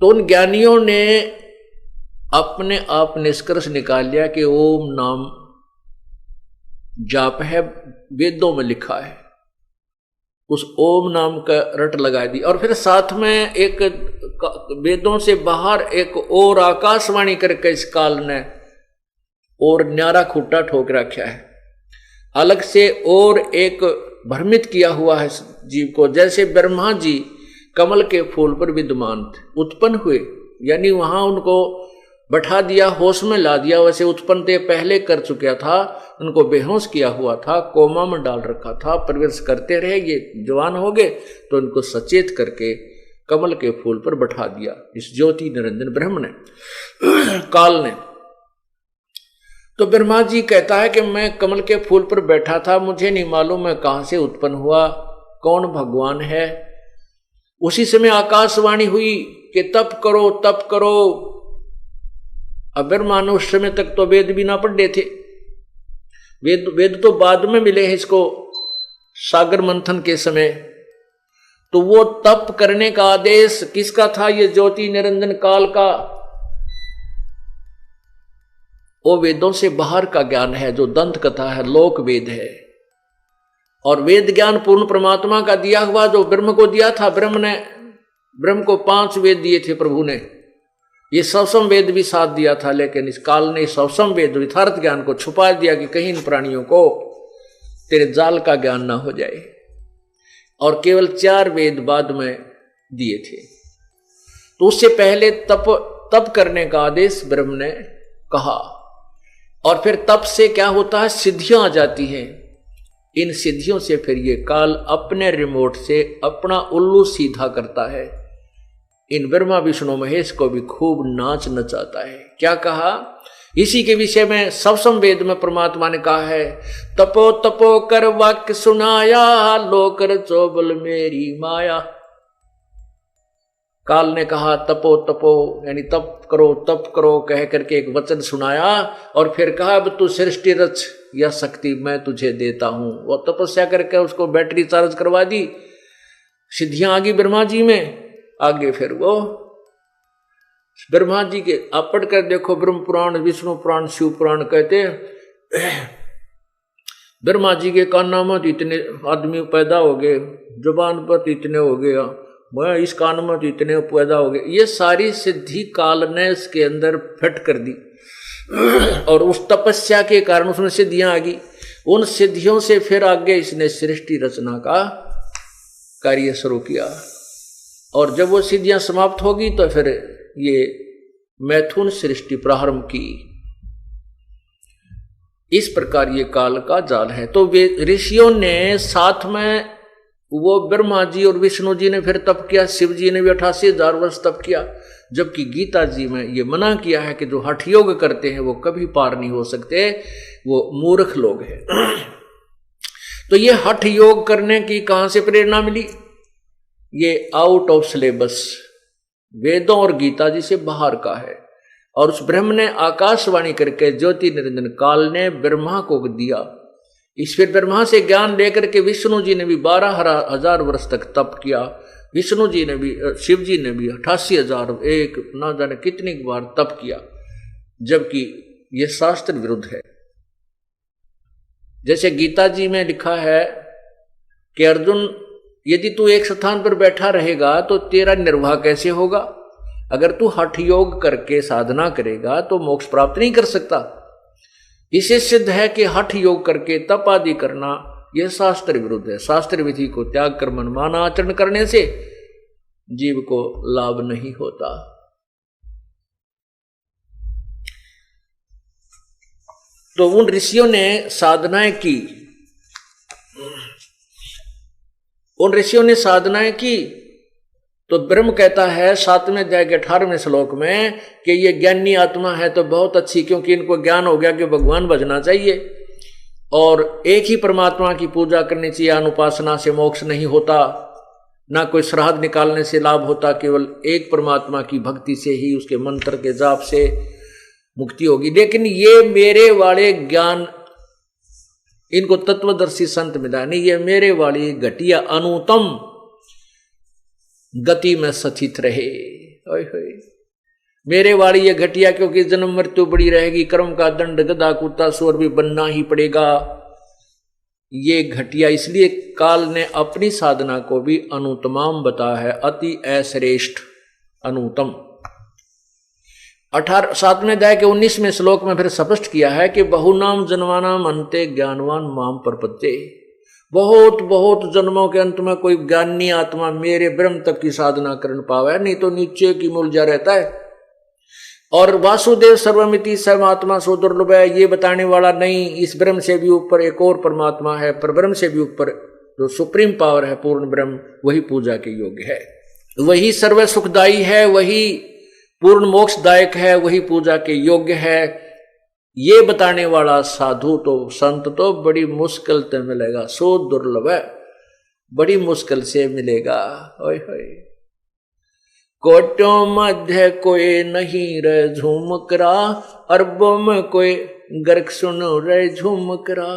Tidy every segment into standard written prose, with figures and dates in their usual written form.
तो उन ज्ञानियों ने अपने आप निष्कर्ष निकाल लिया कि ओम नाम जाप है, वेदों में लिखा है, उस ओम नाम का रट लगा दी। और फिर साथ में एक वेदों से बाहर एक और आकाशवाणी करके इस काल ने और न्यारा खूटा ठोक रखा है, अलग से और एक भ्रमित किया हुआ है जीव को। जैसे ब्रह्मा जी कमल के फूल पर विद्यमान थे, उत्पन्न हुए, यानी वहां उनको बैठा दिया, होश में ला दिया, वैसे उत्पन्न ते पहले कर चुका था, उनको बेहोश किया हुआ था, कोमा में डाल रखा था, प्रवेश करते रहे, ये जवान हो गए तो उनको सचेत करके कमल के फूल पर बैठा दिया इस ज्योति निरंजन ब्रह्म ने, काल ने। तो ब्रह्मा जी कहता है कि मैं कमल के फूल पर बैठा था, मुझे नहीं मालूम मैं कहां से उत्पन्न हुआ, कौन भगवान है। उसी समय आकाशवाणी हुई कि तप करो तप करो। अब ब्रह्मा ने उस समय तक तो वेद भी ना पढ़े थे, वेद तो बाद में मिले हैं इसको सागर मंथन के समय। तो वो तप करने का आदेश किसका था? ये ज्योति निरंजन काल का। वो वेदों से बाहर का ज्ञान है, जो दंत कथा है, लोक वेद है। और वेद ज्ञान पूर्ण परमात्मा का दिया हुआ, जो ब्रह्म को दिया था। ब्रह्म को 5 वेद दिए थे प्रभु ने, ये सवसम वेद भी साथ दिया था, लेकिन इस काल ने सवसम वेद यथार्थ ज्ञान को छुपा दिया कि कहीं इन प्राणियों को तेरे जाल का ज्ञान ना हो जाए। और केवल 4 वेद बाद में दिए थे। तो उससे पहले तप करने का आदेश ब्रह्म ने कहा। और फिर तप से क्या होता है? सिद्धियां आ जाती हैं। इन सिद्धियों से फिर ये काल अपने रिमोट से अपना उल्लू सीधा करता है। इन ब्रह्मा विष्णु महेश को भी खूब नाच नचाता है। क्या कहा? इसी के विषय में सवसम वेद में परमात्मा ने कहा है, तपो तपो कर वाक्य सुनाया, लो कर चोबल मेरी माया। काल ने कहा तपो तपो, यानी तप करो कह करके एक वचन सुनाया, और फिर कहा अब तू सृष्टि रच, यह शक्ति मैं तुझे देता हूं। वो तपस्या करके उसको बैटरी चार्ज करवा दी, सिद्धियां आ गई ब्रह्मा जी में। आगे फिर वो ब्रह्मा जी के आप पढ़ कर देखो, ब्रह्म पुराण, विष्णु पुराण, शिव पुराण कहते ब्रह्मा जी के कान में इतने आदमी पैदा हो गए, जुबान पर इतने हो गया, मैं इस कान में इतने पैदा हो गए। ये सारी सिद्धि काल ने इसके अंदर फिट कर दी, और उस तपस्या के कारण उसमें सिद्धियां आ गई। उन सिद्धियों से फिर आगे इसने सृष्टि रचना का कार्य शुरू किया। और जब वो सिद्धियां समाप्त होगी तो फिर ये मैथुन सृष्टि प्रारंभ की। इस प्रकार ये काल का जाल है। तो वे ऋषियों ने साथ में, वो ब्रह्मा जी और विष्णु जी ने फिर तप किया, शिव जी ने भी 88,000 वर्ष तप किया। जबकि गीता जी में ये मना किया है कि जो हठ योग करते हैं वो कभी पार नहीं हो सकते, वो मूर्ख लोग हैं। तो ये हठ योग करने की कहां से प्रेरणा मिली? ये आउट ऑफ सिलेबस, वेदों और गीता जी से बाहर का है। और उस ब्रह्म ने आकाशवाणी करके ज्योति निरंजन काल ने ब्रह्मा को दिया। इस फिर ब्रह्मा से ज्ञान लेकर के विष्णु जी ने भी 12,000 वर्ष तक तप किया। विष्णु जी ने भी, शिव जी ने भी 88,000 एक ना जाने कितनी बार तप किया, जबकि यह शास्त्र विरुद्ध है। जैसे गीता जी में लिखा है कि अर्जुन, यदि तू एक स्थान पर बैठा रहेगा तो तेरा निर्वाह कैसे होगा? अगर तू हठ योग करके साधना करेगा तो मोक्ष प्राप्त नहीं कर सकता। इसे सिद्ध है कि हठ योग करके तप आदि करना यह शास्त्र विरुद्ध है। शास्त्र विधि को त्याग कर मनमाना आचरण करने से जीव को लाभ नहीं होता। तो उन ऋषियों ने साधनाएं की, तो ब्रह्म कहता है 7वें अध्याय के 18वें श्लोक में कि ये ज्ञानी आत्मा है तो बहुत अच्छी, क्योंकि इनको ज्ञान हो गया कि भगवान भजना चाहिए और एक ही परमात्मा की पूजा करनी चाहिए। अनुपासना से मोक्ष नहीं होता, ना कोई श्राद्ध निकालने से लाभ होता, केवल एक परमात्मा की भक्ति से ही, उसके मंत्र के जाप से मुक्ति होगी। लेकिन ये मेरे वाले ज्ञान, इनको तत्वदर्शी संत मिला नहीं, ये मेरे वाली घटिया अनुतम गति में स्थित रहे। ओए होए मेरे वाली ये घटिया, क्योंकि जन्म मृत्यु बड़ी रहेगी, कर्म का दंड गधा कुत्ता सूर भी बनना ही पड़ेगा। ये घटिया, इसलिए काल ने अपनी साधना को भी अनुत्तमाम बताया है, अति अश्रेष्ठ अनुत्तम। 7वें अध्याय के 19वें श्लोक में फिर स्पष्ट किया है कि बहुनाम जन्मानाम अंते ज्ञानवान माम प्रपत्ते। बहुत बहुत जन्मों के अंत में कोई ज्ञानी आत्मा मेरे ब्रह्म तक की साधना कर पावे, नहीं तो नीचे की मूलजा रहता है। और वासुदेव सर्वमिति सर्वात्मा सो दुर्लभ है, ये बताने वाला नहीं, इस ब्रह्म से भी ऊपर एक और परमात्मा है, पर ब्रह्म से भी ऊपर जो सुप्रीम पावर है पूर्ण ब्रह्म, वही पूजा के योग्य है, वही सर्व सुखदायी है, वही पूर्ण मोक्षदायक है, वही पूजा के योग्य है। ये बताने वाला साधु तो संत तो बड़ी मुश्किल से मिलेगा, सो दुर्लभ है, बड़ी मुश्किल से मिलेगा। ओए होए कोटों मध्य कोई नहीं रे झूमकरा, अरबों में कोई गर्क सुनो रे झूमकरा,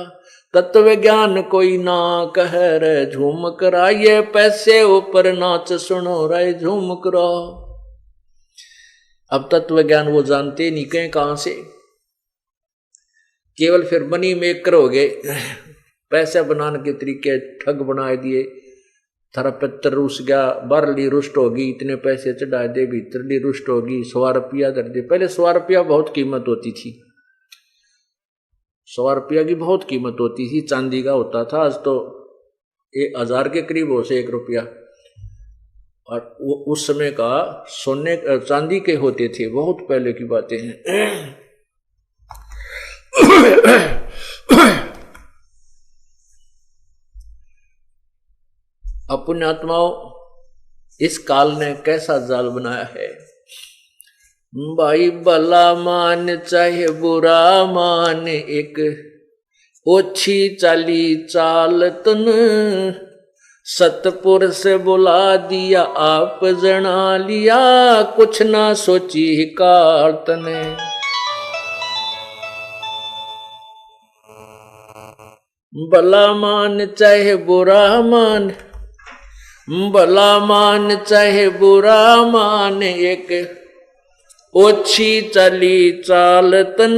तत्व ज्ञान कोई ना कह रे झूमकरा, ये पैसे ऊपर नाच सुनो रे झूमकरा। अब तत्व ज्ञान वो जानते नहीं कहीं कहां से, केवल फिर मनी मेकर हो गए, पैसे बनाने के तरीके ठग बना दिए, थारा पितर रुस गया, बारली रुष्ट होगी, इतने पैसे चढ़ा दे, भीतरली रुष्ट होगी, 100 रुपया दर दे। पहले 100 रुपया बहुत कीमत होती थी, 100 रुपया की बहुत कीमत होती थी, चांदी का होता था, आज तो 1000 के करीब हो से 1 रुपया। और वो उस समय का सोने चांदी के होते थे, बहुत पहले की बातें हैं। अपने आत्माओं, इस काल ने कैसा जाल बनाया है। भाई भला मान चाहे बुरा मान, एक ओछी चाली चाल तन, सतपुरुष बुला दिया आप जना लिया, कुछ ना सोची काल तने। भला मान चाहे बुरा मान, भला मान चाहे बुरा मान, एक ओछी चली चाल तन,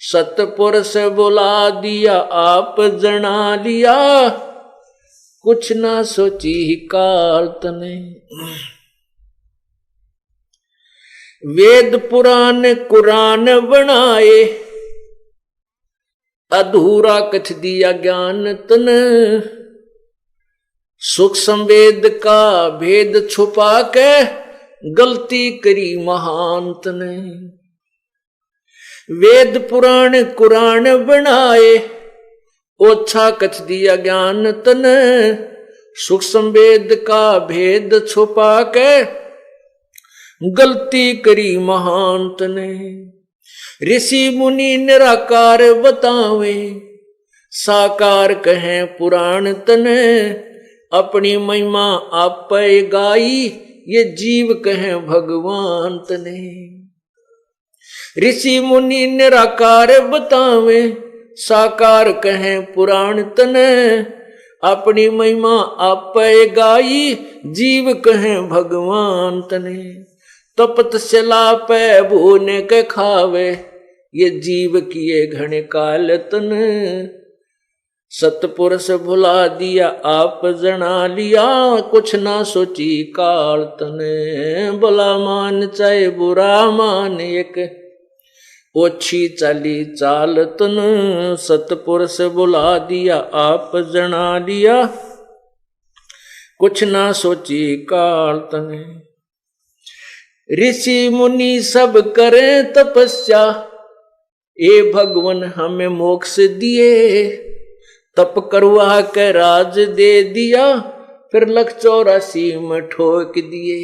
सतपुरुष बुला दिया आप जना लिया, कुछ ना सोची काल तने। वेद पुराण कुरान बनाए, अधूरा कथ दिया ज्ञान तन, सुख संवेद का भेद छुपा के गलती करी महांत ने। वेद पुराण कुरान बनाए, ओछा कथ दिया ज्ञान तन, सुख संवेद का भेद छुपा के गलती करी महांत ने। ऋषि मुनि निराकार बतावे, साकार कहें पुराण तने, अपनी महिमा आप गाई, ये जीव कहें भगवान तने। ऋषि मुनि निराकार बतावे, साकार कहें पुराण तने, अपनी महिमा आप गाई, जीव कहें भगवान तने। तपस्या पे भूने के खावे, ये जीव किए घने काल तन, सतपुरुष भुला दिया आप जना लिया, कुछ ना सोची काल तने। भला मान चाहे बुरा मान, एक ओछी चाली चाल तन, सतपुरुष बुला दिया आप जना लिया, कुछ ना सोची काल तने। ऋषि मुनि सब करें तपस्या, ए भगवान हमें मोक्ष दिए, तप करवा के राज दे दिया, फिर 184 में ठोक दिए।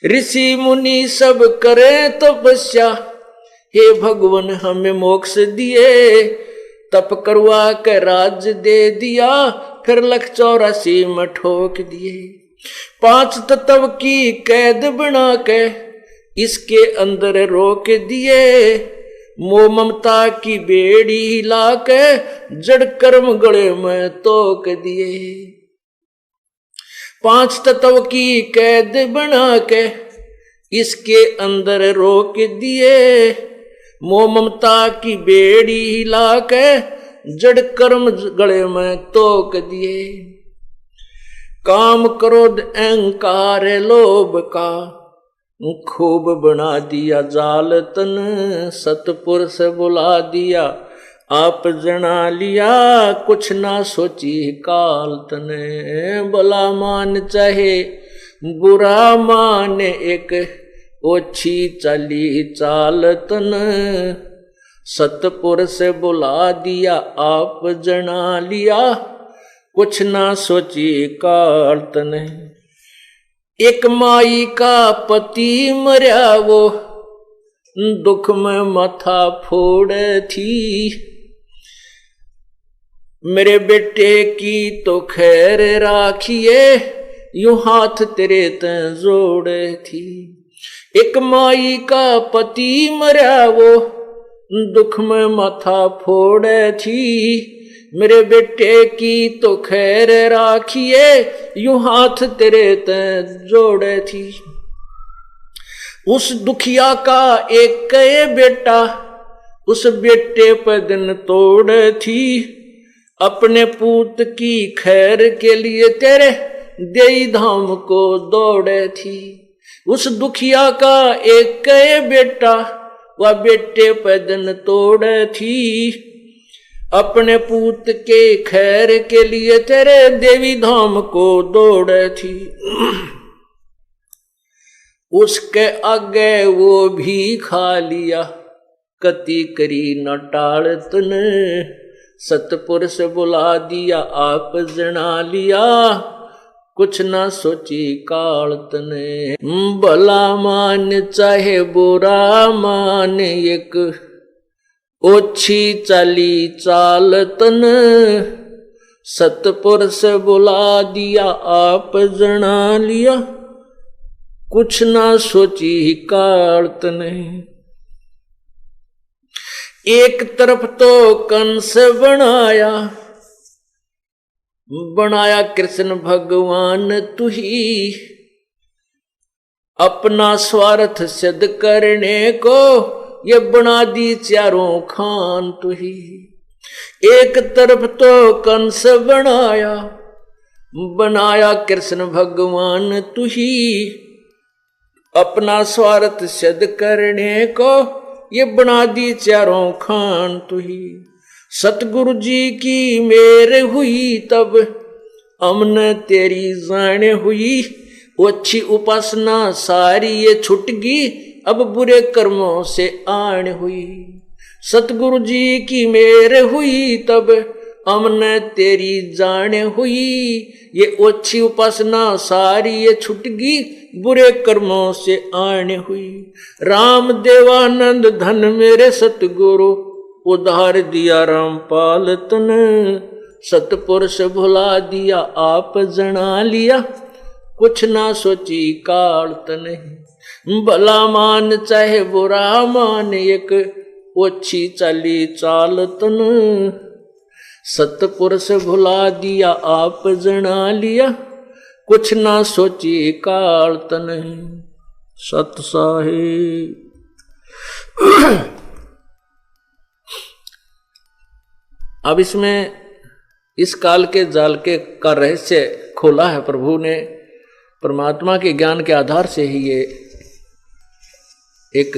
ऋषि मुनि सब करें तपस्या, हे भगवान हमें मोक्ष दिए, तप करवा के राज दे दिया, फिर 184 में ठोक दिए। 5 तत्व की कैद बना के इसके अंदर रोक दिए, मोह ममता की बेड़ी हिला के जड़ कर्म गले में तोक दिए। 5 तत्व की कैद बना के इसके अंदर रोक दिए, मोह ममता की बेड़ी हिला के जड़ कर्म गले में तोक दिए। काम क्रोध अहंकार लोभ का खूब बना दिया जाल तन, सतपुरुष बुला दिया आप जना लिया, कुछ ना सोची काल तने। भला मान चाहे बुरा मान एक ओछी चली चाल तन, सतपुरुष बुला दिया आप जना लिया, कुछ ना सोची काल तने। एक माई का पति मर्या वो दुख में माथा फोड़ थी, मेरे बेटे की तो खैर राखिए यूं हाथ तेरे ते जोड़ थी। एक माई का पति मर्या वो दुख में माथा फोड़ थी, मेरे बेटे की तो खैर राखिए यूं हाथ तेरे ते जोड़े थी। उस दुखिया का एक बेटा उस बेटे पर दिन तोड़ थी, अपने पूत की खैर के लिए तेरे देई धाम को दौड़े थी। उस दुखिया का एक बेटा वह बेटे पर दिन तोड़ थी, अपने पूत के खैर के लिए तेरे देवी धाम को दौड़ थी। उसके आगे वो भी खा लिया कति करी न टाल तने, सतपुरुष बुला दिया आप जना लिया, कुछ ना सोची काल तने। भला मान चाहे बुरा मान एक ओछी चाली चाल तन, सतपुरुष बुला दिया आप जना लिया, कुछ ना सोची काल तने। एक तरफ तो कंस बनाया कृष्ण भगवान तू ही, अपना स्वार्थ सिद्ध करने को ये बना दी चारों खान तू ही। एक तरफ तो कंस बनाया कृष्ण भगवान तू ही, अपना स्वार्थ सिद्ध करने को ये बना दी चारों खान तू ही। सतगुरु जी की मेर हुई तब हमने तेरी जान हुई, अच्छी उपासना सारी ये छुट गई अब बुरे कर्मों से आन हुई। सतगुरु जी की मेर हुई तब हमने तेरी जान हुई, ये अच्छी उपासना सारी ये छुट गई बुरे कर्मों से आन हुई। राम देवानंद धन मेरे सतगुरु उधार दिया रामपाल तन, सतपुरुष भुला दिया आप जना लिया, कुछ ना सोची काल तन। भला मान चाहे बुरा मान एक ओछी चाली चाल तन, सतपुरुष भुला दिया आप जना लिया, कुछ ना सोची काल तन। सत साहिब। अब इसमें इस काल के जाल के का रहस्य खोला है प्रभु ने। परमात्मा के ज्ञान के आधार से ही ये एक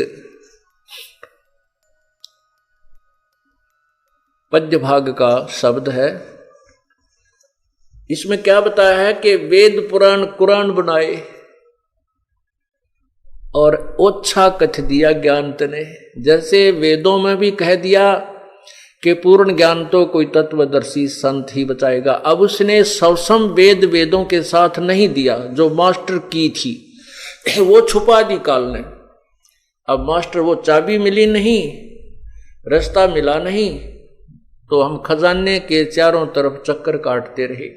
पद्य भाग का शब्द है। इसमें क्या बताया है कि वेद पुराण कुरान बनाए और ओछा कथ दिया ज्ञान तने। जैसे वेदों में भी कह दिया कि पूर्ण ज्ञान तो कोई तत्वदर्शी संत ही बचाएगा, अब उसने सवसम वेद वेदों के साथ नहीं दिया, जो मास्टर की थी वो छुपा दी काल ने। अब मास्टर वो चाबी मिली नहीं, रास्ता मिला नहीं, तो हम खजाने के चारों तरफ चक्कर काटते रहे।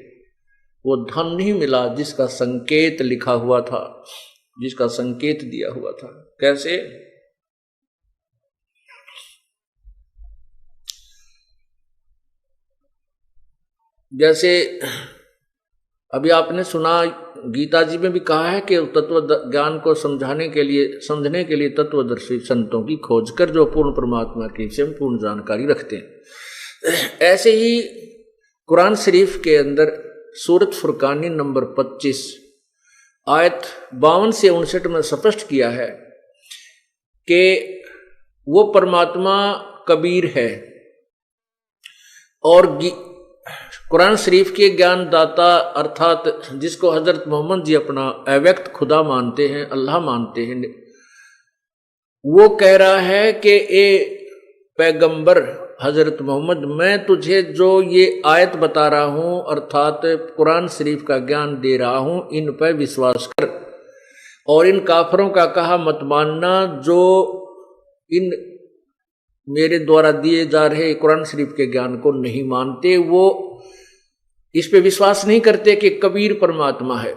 वो धन नहीं मिला जिसका संकेत लिखा हुआ था, जिसका संकेत दिया हुआ था। कैसे? जैसे अभी आपने सुना, गीता जी में भी कहा है कि तत्व ज्ञान को समझने के लिए तत्वदर्शी संतों की खोज कर जो पूर्ण परमात्मा के विषय में पूर्ण जानकारी रखते हैं। ऐसे ही कुरान शरीफ के अंदर सूरत फुरकानी नंबर 25 आयत 52 से 59 में स्पष्ट किया है कि वो परमात्मा कबीर है। और कुरान शरीफ के ज्ञानदाता अर्थात जिसको हजरत मोहम्मद जी अपना अव्यक्त खुदा मानते हैं, अल्लाह मानते हैं, वो कह रहा है कि ए पैगंबर हजरत मोहम्मद, मैं तुझे जो ये आयत बता रहा हूं अर्थात कुरान शरीफ का ज्ञान दे रहा हूं, इन पर विश्वास कर और इन काफरों का कहा मत मानना जो इन मेरे द्वारा दिए जा रहे कुरान शरीफ के ज्ञान को नहीं मानते, वो इस पे विश्वास नहीं करते कि कबीर परमात्मा है।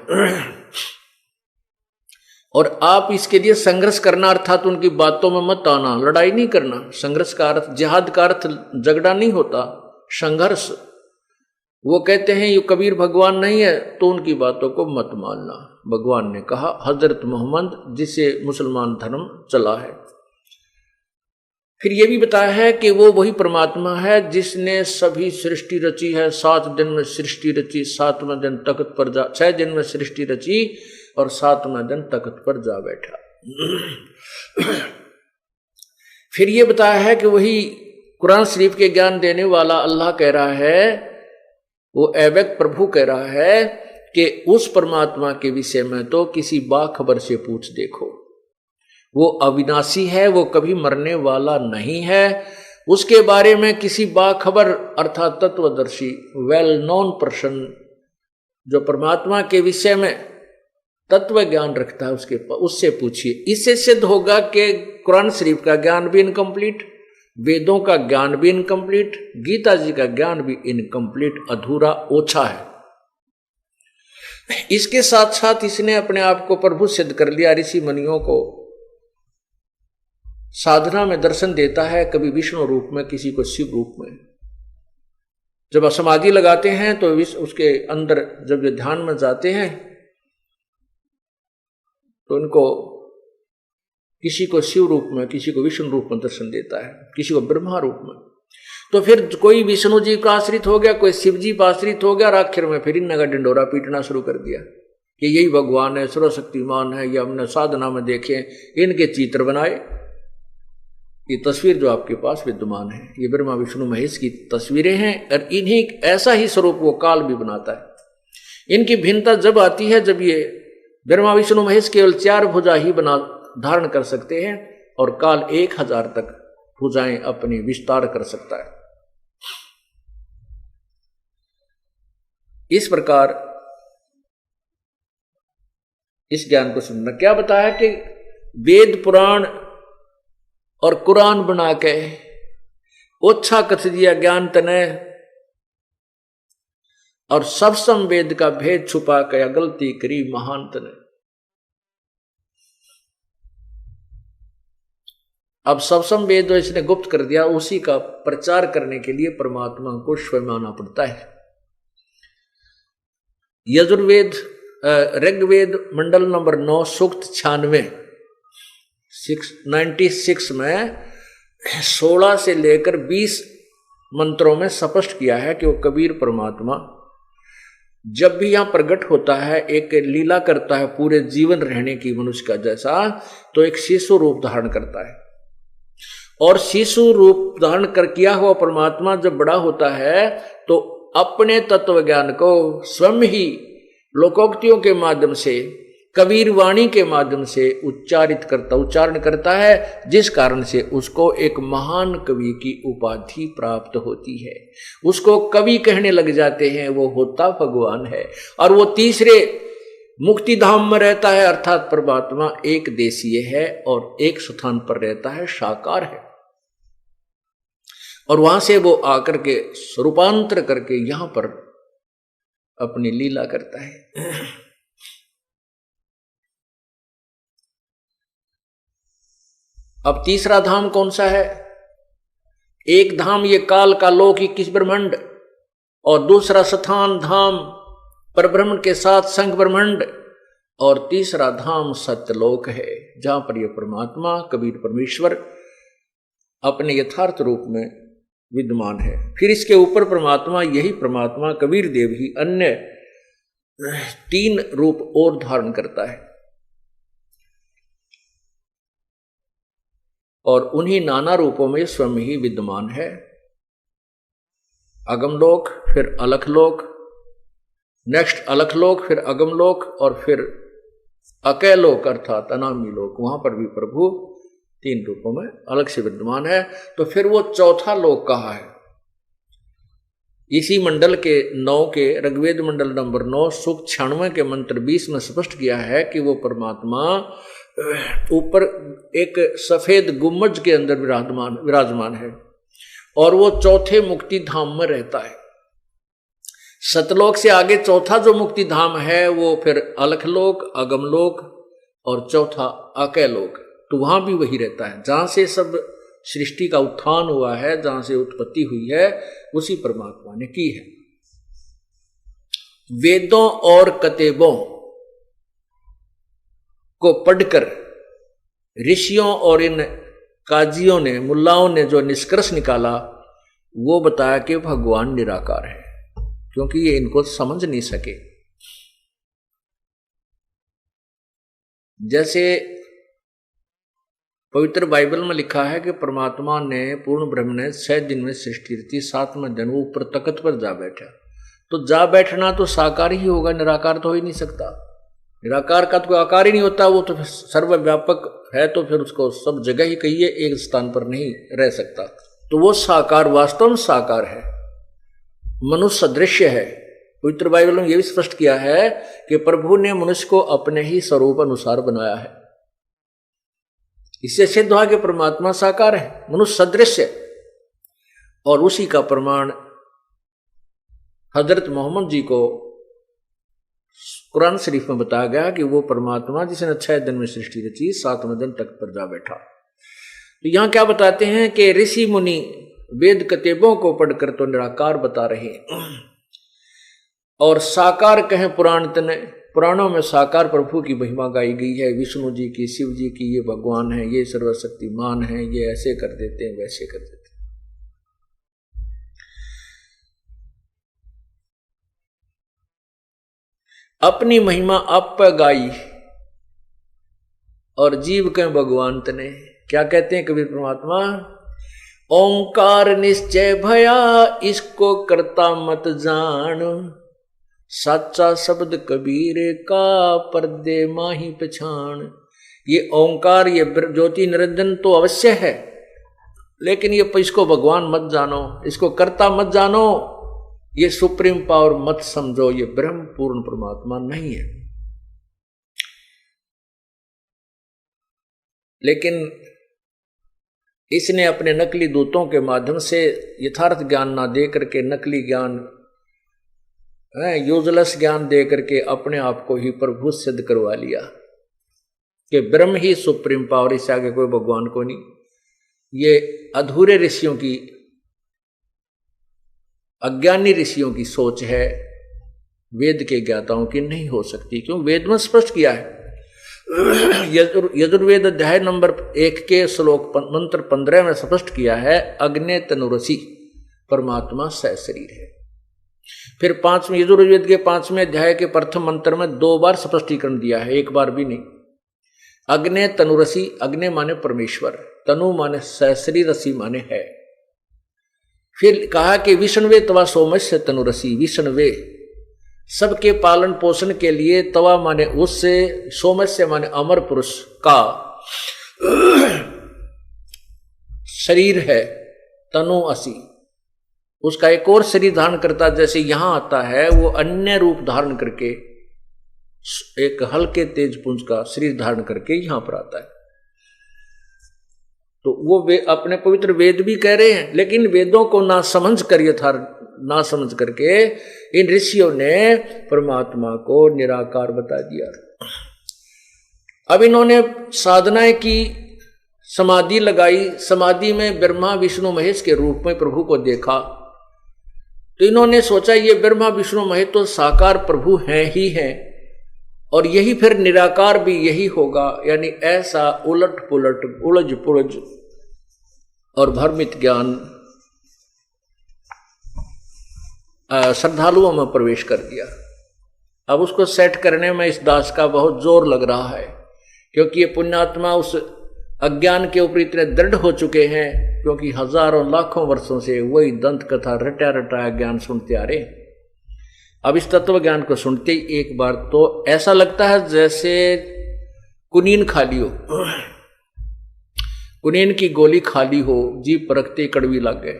और आप इसके लिए संघर्ष करना अर्थात उनकी बातों में मत आना, लड़ाई नहीं करना। संघर्ष का अर्थ, जिहाद का अर्थ झगड़ा नहीं होता, संघर्ष। वो कहते हैं ये कबीर भगवान नहीं है तो उनकी बातों को मत मानना। भगवान ने कहा हजरत मोहम्मद जिसे मुसलमान धर्म चला है। फिर ये भी बताया है कि वो वही परमात्मा है जिसने सभी सृष्टि रची है, 7 दिन में सृष्टि रची, 7वें दिन तख्त पर जा, 6 दिन में सृष्टि रची और 7वें दिन तख्त पर जा बैठा। फिर ये बताया है कि वही कुरान शरीफ के ज्ञान देने वाला अल्लाह कह रहा है, वो अव्यक्त प्रभु कह रहा है कि उस परमात्मा के विषय में तो किसी बाखबर से पूछ देखो। वो अविनाशी है, वो कभी मरने वाला नहीं है। उसके बारे में किसी बाखबर अर्थात तत्वदर्शी वेल नोन पर्सन जो परमात्मा के विषय में तत्व ज्ञान रखता है उससे पूछिए। इससे सिद्ध होगा कि कुरान शरीफ का ज्ञान भी इनकम्प्लीट, वेदों का ज्ञान भी इनकम्प्लीट, गीता जी का ज्ञान भी इनकम्प्लीट, अधूरा, ओछा है। इसके साथ साथ इसने अपने आप को प्रभु सिद्ध कर लिया। ऋषि मुनियों को साधना में दर्शन देता है, कभी विष्णु रूप में, किसी को शिव रूप में। जब समाधि लगाते हैं तो उसके अंदर जब ये ध्यान में जाते हैं तो उनको किसी को शिव रूप में, किसी को विष्णु रूप में दर्शन देता है, किसी को ब्रह्मा रूप में। तो फिर कोई विष्णु जी का आश्रित हो गया, कोई शिव जी का आश्रित हो गया और आखिर में फिर इनका डिंडोरा पीटना शुरू कर दिया कि यही भगवान है, सर्वशक्तिमान है, ये हमने साधना में देखे, इनके चित्र बनाए। ये तस्वीर जो आपके पास विद्यमान है ये ब्रह्मा विष्णु महेश की तस्वीरें हैं और इन्हीं ऐसा ही स्वरूप वो काल भी बनाता है। इनकी भिन्नता जब आती है जब ये ब्रह्मा विष्णु महेश केवल 4 भुजा ही धारण कर सकते हैं और काल 1000 तक भुजाएं अपनी विस्तार कर सकता है। इस प्रकार इस ज्ञान को सुनना। क्या बताया कि वेद पुराण और कुरान बना के ओछा कथ दिया ज्ञान तने और सब वेद का भेद छुपा के गलती करी महान तने। अब सब वेद जो इसने गुप्त कर दिया, उसी का प्रचार करने के लिए परमात्मा को स्वयं आना पड़ता है। यजुर्वेद ऋग्वेद मंडल नंबर 9 सूक्त 96 में 16 से लेकर 20 मंत्रों में स्पष्ट किया है कि वो कबीर परमात्मा जब भी यहां प्रकट होता है, एक लीला करता है पूरे जीवन रहने की मनुष्य का जैसा, तो एक शिशु रूप धारण करता है। और शिशु रूप धारण कर किया हुआ परमात्मा जब बड़ा होता है तो अपने तत्व ज्ञान को स्वयं ही लोकोक्तियों के माध्यम से, कबीर वाणी के माध्यम से उच्चारण करता है, जिस कारण से उसको एक महान कवि की उपाधि प्राप्त होती है। उसको कवि कहने लग जाते हैं, वो होता भगवान है। और वो तीसरे मुक्ति धाम में रहता है अर्थात परमात्मा एक देशीय है और एक स्थान पर रहता है, साकार है। और वहां से वो आकर के स्वरूपांतर करके यहां पर अपनी लीला करता है। अब तीसरा धाम कौन सा है? एक धाम ये काल का लोक 21 ब्रह्मांड और दूसरा स्थान धाम परब्रह्म के साथ संग ब्रह्मांड, और तीसरा धाम सत्यलोक है, जहां पर यह परमात्मा कबीर परमेश्वर अपने यथार्थ रूप में विद्यमान है। फिर इसके ऊपर परमात्मा, यही परमात्मा कबीर देव ही अन्य 3 रूप और धारण करता है, और उन्हीं नाना रूपों में स्वयं ही विद्यमान है। अगमलोक, फिर अलखलोक, नेक्स्ट अलखलोक, फिर अगमलोक, और फिर अकैलोक अर्थात अनामी लोक, वहां पर भी प्रभु 3 रूपों में अलग से विद्यमान है। तो फिर वो चौथा लोक कहा है, इसी मंडल के 9 के ऋग्वेद मंडल नंबर 9 सूक्त 96 के मंत्र 20 में स्पष्ट किया है कि वो परमात्मा ऊपर एक सफेद गुम्बज के अंदर विराजमान है, और वो चौथे मुक्ति धाम में रहता है। सतलोक से आगे चौथा जो मुक्ति धाम है वो फिर अलखलोक, अगमलोक और चौथा अकैलोक, तो वहां भी वही रहता है जहां से सब सृष्टि का उत्थान हुआ है, जहां से उत्पत्ति हुई है, उसी परमात्मा ने की है। वेदों और कतेबों को पढ़कर ऋषियों और इन काजियों ने, मुल्लाओं ने जो निष्कर्ष निकाला वो बताया कि भगवान निराकार है, क्योंकि ये इनको समझ नहीं सके। जैसे पवित्र बाइबल में लिखा है कि परमात्मा ने, पूर्ण ब्रह्म ने 6 दिन में सृष्टि रची, 7वें दिन वो ऊपर तख्त पर जा बैठा। तो जा बैठना तो साकार ही होगा, निराकार तो हो ही नहीं सकता। निराकार का तो कोई आकार ही नहीं होता, वो तो सर्वव्यापक है, तो फिर उसको सब जगह ही कहिए, एक स्थान पर नहीं रह सकता। तो वो साकार, वास्तव में साकार है, मनुष्य सदृश्य है। पवित्र बाइबल में यह भी स्पष्ट किया है कि प्रभु ने मनुष्य को अपने ही स्वरूप अनुसार बनाया है। इससे सिद्ध हुआ कि परमात्मा साकार है, मनुष्य सदृश्य, और उसी का प्रमाण हजरत मोहम्मद जी को कुरान शरीफ में बताया गया कि वो परमात्मा जिसने 6 दिन में सृष्टि रची, 7वें दिन तख्त पर जा बैठा। तो यहां क्या बताते हैं कि ऋषि मुनि वेद कतेबों को पढ़कर तो निराकार बता रहे, और साकार कहें पुराण तने, पुराणों में साकार प्रभु की महिमा गाई गई है, विष्णु जी की, शिव जी की, ये भगवान है, ये सर्वशक्तिमान है, ये ऐसे कर देते हैं, वैसे कर देते हैं। अपनी महिमा आप पे गाई और जीव के भगवान तने। क्या कहते हैं कबीर परमात्मा? ओंकार निश्चय भया इसको करता मत जान, साचा शब्द कबीर का पर्दे माही पछाण। ये ओंकार, ये ज्योति निरंजन तो अवश्य है, लेकिन ये इसको भगवान मत जानो, इसको कर्ता मत जानो, ये सुप्रीम पावर मत समझो, ये ब्रह्म पूर्ण परमात्मा नहीं है। लेकिन इसने अपने नकली दूतों के माध्यम से यथार्थ ज्ञान ना दे करके, नकली ज्ञान, यूजलेस ज्ञान दे करके अपने आप को ही प्रभु सिद्ध करवा लिया कि ब्रह्म ही सुप्रीम पावर, इससे आगे कोई भगवान को नहीं। ये अधूरे ऋषियों की, अज्ञानी ऋषियों की सोच है, वेद के ज्ञाताओं की नहीं हो सकती। क्यों? वेद में स्पष्ट किया है, यजुर्वेद अध्याय नंबर 1 के श्लोक मंत्र 15 में स्पष्ट किया है, अग्ने तनुरसी परमात्मा सहशरीर है। फिर 5वें यजुर्वेद के 5वें अध्याय के प्रथम मंत्र में 2 बार स्पष्टीकरण दिया है, एक बार भी नहीं। अग्ने तनुरसी, अग्ने माने परमेश्वर, तनु माने सहशरीर, रसी माने है। फिर कहा कि विष्णुवे तवा सोमस्य तनुरसी, विष्णुवे सबके पालन पोषण के लिए, तवा माने उससे, सोमस्य माने अमर पुरुष का शरीर है, तनु असी, उसका एक और शरीर धारण करता, जैसे यहां आता है वो अन्य रूप धारण करके एक हल्के तेज पुंज का शरीर धारण करके यहां पर आता है। तो वो अपने पवित्र वेद भी कह रहे हैं, लेकिन वेदों को ना समझ कर, ना समझ करके इन ऋषियों ने परमात्मा को निराकार बता दिया। अब इन्होंने साधनाएं की, समाधि लगाई, समाधि में ब्रह्मा विष्णु महेश के रूप में प्रभु को देखा, तो इन्होंने सोचा ये ब्रह्मा विष्णु महेश तो साकार प्रभु हैं ही हैं, और यही फिर निराकार भी यही होगा। यानी ऐसा उलट पुलट उलझ पुलझ और भ्रमित ज्ञान श्रद्धालुओं में प्रवेश कर दिया। अब उसको सेट करने में इस दास का बहुत जोर लग रहा है, क्योंकि ये पुण्यात्मा उस अज्ञान के ऊपर इतने दृढ़ हो चुके हैं, क्योंकि हजारों लाखों वर्षों से वही दंत कथा रटा रटाया ज्ञान सुनते आ रहे। अब इस तत्व ज्ञान को सुनते ही एक बार तो ऐसा लगता है जैसे कुनीन खाली हो, कुनीन की गोली खाली हो, जीभ परखते कड़वी लग गए।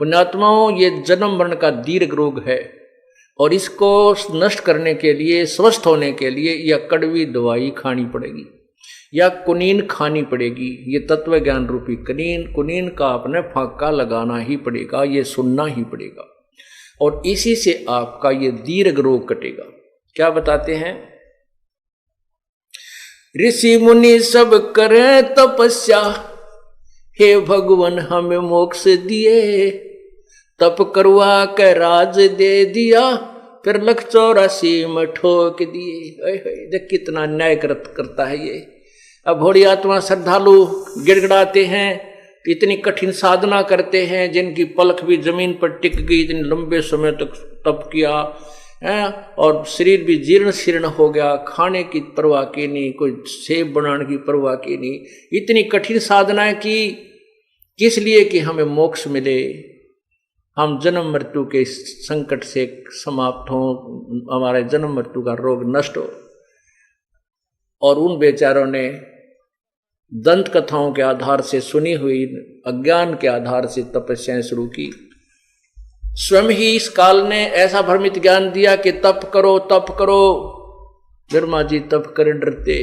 पुण्यात्माओं, ये जन्म मरण का दीर्घ रोग है, और इसको नष्ट करने के लिए, स्वस्थ होने के लिए यह कड़वी दवाई खानी पड़ेगी या कुनीन खानी पड़ेगी। ये तत्व ज्ञान रूपी कुनीन का अपने फाका लगाना ही पड़ेगा, ये सुनना ही पड़ेगा, और इसी से आपका ये दीर्घ रोग कटेगा। क्या बताते हैं? ऋषि मुनि सब करें तपस्या, हे भगवान हमें मोक्ष दिए, तप करवा के राज दे दिया, फिर 184 में ठोक दिए। देख कितना न्याय करता है ये। अब भोड़ी आत्मा श्रद्धालु गिड़गिड़ाते हैं, इतनी कठिन साधना करते हैं, जिनकी पलक भी जमीन पर टिक गई, इतने लंबे समय तक तप किया है, और शरीर भी जीर्ण शीर्ण हो गया, खाने की परवाह की नहीं, कोई सेब बनाने की परवाह की नहीं, इतनी कठिन साधनाएं की, किस लिए? कि हमें मोक्ष मिले, हम जन्म मृत्यु के संकट से समाप्त हों, हमारे जन्म मृत्यु का रोग नष्ट हो। और उन बेचारों ने दंत कथाओं के आधार से, सुनी हुई अज्ञान के आधार से तपस्याएं शुरू की। स्वयं ही इस काल ने ऐसा भ्रमित ज्ञान दिया कि तप करो तप करो। ब्रह्मा जी तप कर डरते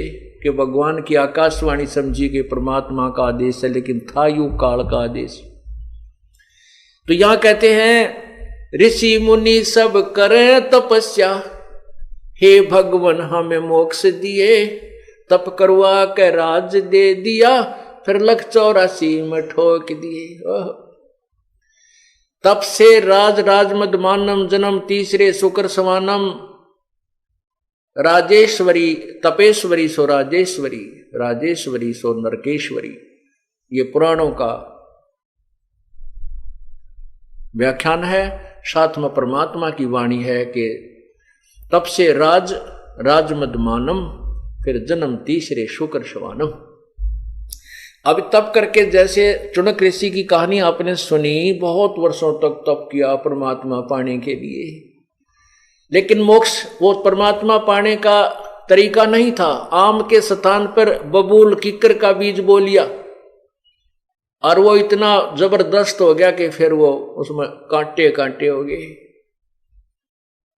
कि भगवान की आकाशवाणी समझी कि परमात्मा का आदेश है, लेकिन था यू काल का आदेश। तो यहां कहते हैं ऋषि मुनि सब करें तपस्या, हे भगवान हमें मोक्ष दिए, तप करवा के राज दे दिया, फिर 184 में ठोक दिए। तप से राज राजमदमानम, जन्म तीसरे शुक्र समानम, राजेश्वरी तपेश्वरी सो राजेश्वरी, राजेश्वरी सो नरकेश्वरी। ये पुराणों का व्याख्यान है, साथ में परमात्मा की वाणी है कि तप से राज राजमदमानम, फिर जन्म तीसरे शुक्र शवानम। अब तप करके, जैसे चुनक ऋषि की कहानी आपने सुनी, बहुत वर्षों तक तप किया परमात्मा पाने के लिए, लेकिन मोक्ष वो परमात्मा पाने का तरीका नहीं था। आम के स्थान पर बबूल किक्कर का बीज बो लिया, और वो इतना जबरदस्त हो गया कि फिर वो उसमें कांटे कांटे हो गए।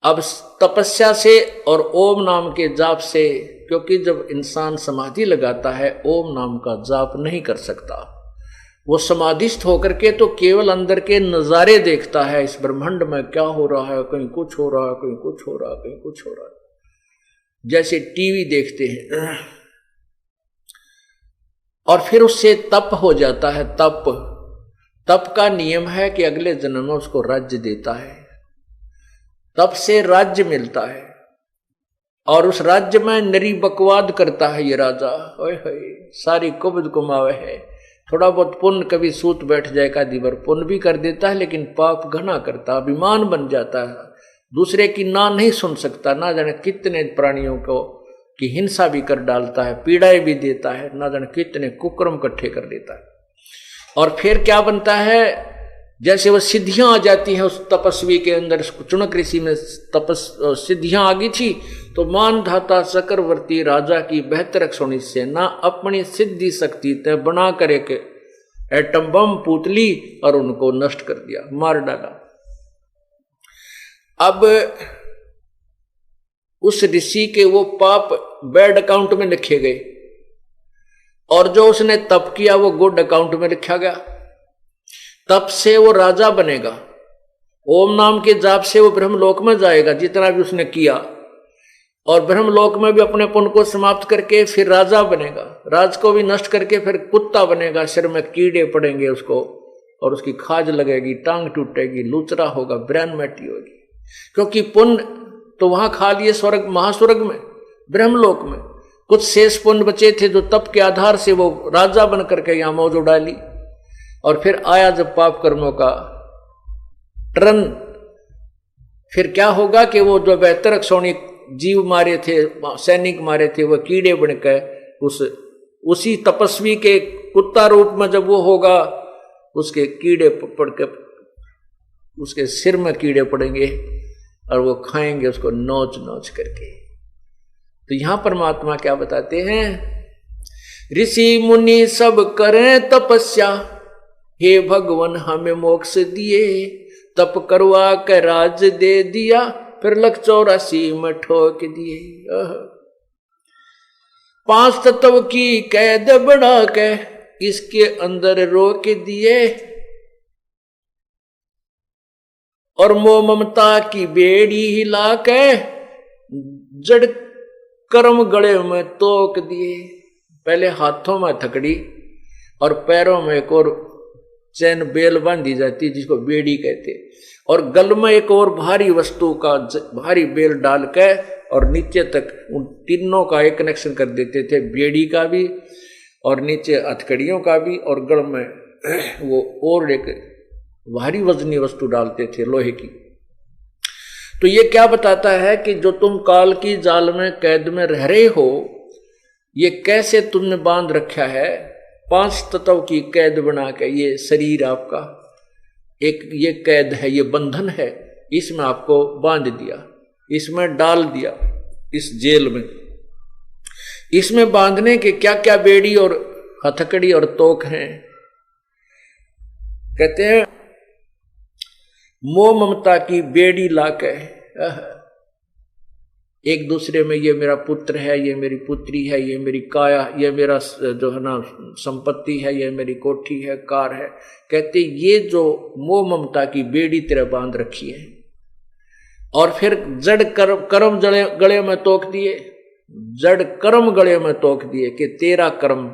अब तपस्या से और ओम नाम के जाप से, क्योंकि जब इंसान समाधि लगाता है ओम नाम का जाप नहीं कर सकता, वो समाधिस्थ होकर के तो केवल अंदर के नजारे देखता है, इस ब्रह्मांड में क्या हो रहा है, कहीं कुछ हो रहा है, कहीं कुछ हो रहा है, कहीं कुछ हो रहा है, जैसे टीवी देखते हैं। और फिर उससे तप हो जाता है। तप का नियम है कि अगले जन्म में उसको राज्य देता है, तप से राज्य मिलता है, और उस राज्य में नरी बकवाद करता है ये राजा। ओए होए, सारी कुबद कुमावे है। थोड़ा बहुत पुण्य कभी सूत बैठ जाए का दिवर पुण्य भी कर देता है, लेकिन पाप घना करता, अभिमान बन जाता है, दूसरे की ना नहीं सुन सकता, ना जाने कितने प्राणियों को की हिंसा भी कर डालता है, पीड़ाएं भी देता है, ना जाने कितने कुकर्म इकट्ठे कर देता है। और फिर क्या बनता है, जैसे वो सिद्धियां आ जाती हैं उस तपस्वी के अंदर। चुनक ऋषि में सिद्धियां आ गई थी, तो मानधाता चक्रवर्ती राजा की बेहतर सोनी से ना अपनी सिद्धि शक्ति तय बना कर एक एटम बम पुतली और उनको नष्ट कर दिया, मार डाला। अब उस ऋषि के वो पाप बैड अकाउंट में लिखे गए, और जो उसने तप किया वो गुड अकाउंट में लिखा गया। तप से वो राजा बनेगा, ओम नाम के जाप से वो ब्रह्मलोक में जाएगा जितना भी उसने किया, और ब्रह्मलोक में भी अपने पुण्य को समाप्त करके फिर राजा बनेगा, राज को भी नष्ट करके फिर कुत्ता बनेगा, सिर में कीड़े पड़ेंगे उसको, और उसकी खाज लगेगी, टांग टूटेगी, लूचरा होगा, ब्रेन मैटी होगी। क्योंकि पुण्य तो वहां खा लिए स्वर्ग, महास्वर्ग में, ब्रह्मलोक में। कुछ शेष पुण्य बचे थे जो तप के आधार से वो राजा बन करके यहां मौज उड़ा ली। और फिर आया जब पाप कर्मों का टर्न, फिर क्या होगा कि वो जो बेहतर क्षौणिक जीव मारे थे, सैनिक मारे थे, वो कीड़े बनकर उसी तपस्वी के कुत्ता रूप में जब वो होगा, उसके कीड़े पड़ के उसके सिर में कीड़े पड़ेंगे और वो खाएंगे उसको नोच नोच करके। तो यहां परमात्मा क्या बताते हैं, ऋषि मुनि सब करें तपस्या, हे भगवान हमें मोक्ष दिए, तप करवा के राज दे दिया, फिर 184 में ठोक दिए। 5 तत्व की कैद बढ़ा के इसके अंदर रोक दिए, और मोह ममता की बेड़ी हिला के जड़ कर्म गले में तोक दिए। पहले हाथों में थकड़ी और पैरों में एक और चैन बेल बांधी जाती जिसको बेड़ी कहते, और गल में एक और भारी वस्तु का भारी बेल डाल के और नीचे तक उन तीनों का एक कनेक्शन कर देते थे, बेड़ी का भी और नीचे हथकड़ियों का भी, और गल में वो और एक भारी वजनी वस्तु डालते थे लोहे की। तो ये क्या बताता है कि जो तुम काल की जाल में कैद में रह रहे हो, ये कैसे तुमने बांध रखा है 5 तत्व की कैद बना के। ये शरीर आपका एक ये कैद है, ये बंधन है, इसमें आपको बांध दिया, इसमें डाल दिया, इस जेल में। इसमें बांधने के क्या क्या बेड़ी और हथकड़ी और तोक हैं। कहते हैं मोह ममता की बेड़ी लाके एक दूसरे में, ये मेरा पुत्र है, ये मेरी पुत्री है, ये मेरी काया, ये मेरा जो है ना संपत्ति है, ये मेरी कोठी है, कार है। कहते ये जो मोह ममता की बेड़ी तेरे बांध रखी है, और फिर जड़ कर्म गले में तोक दिए, जड़ कर्म गले में तोक दिए कि तेरा कर्म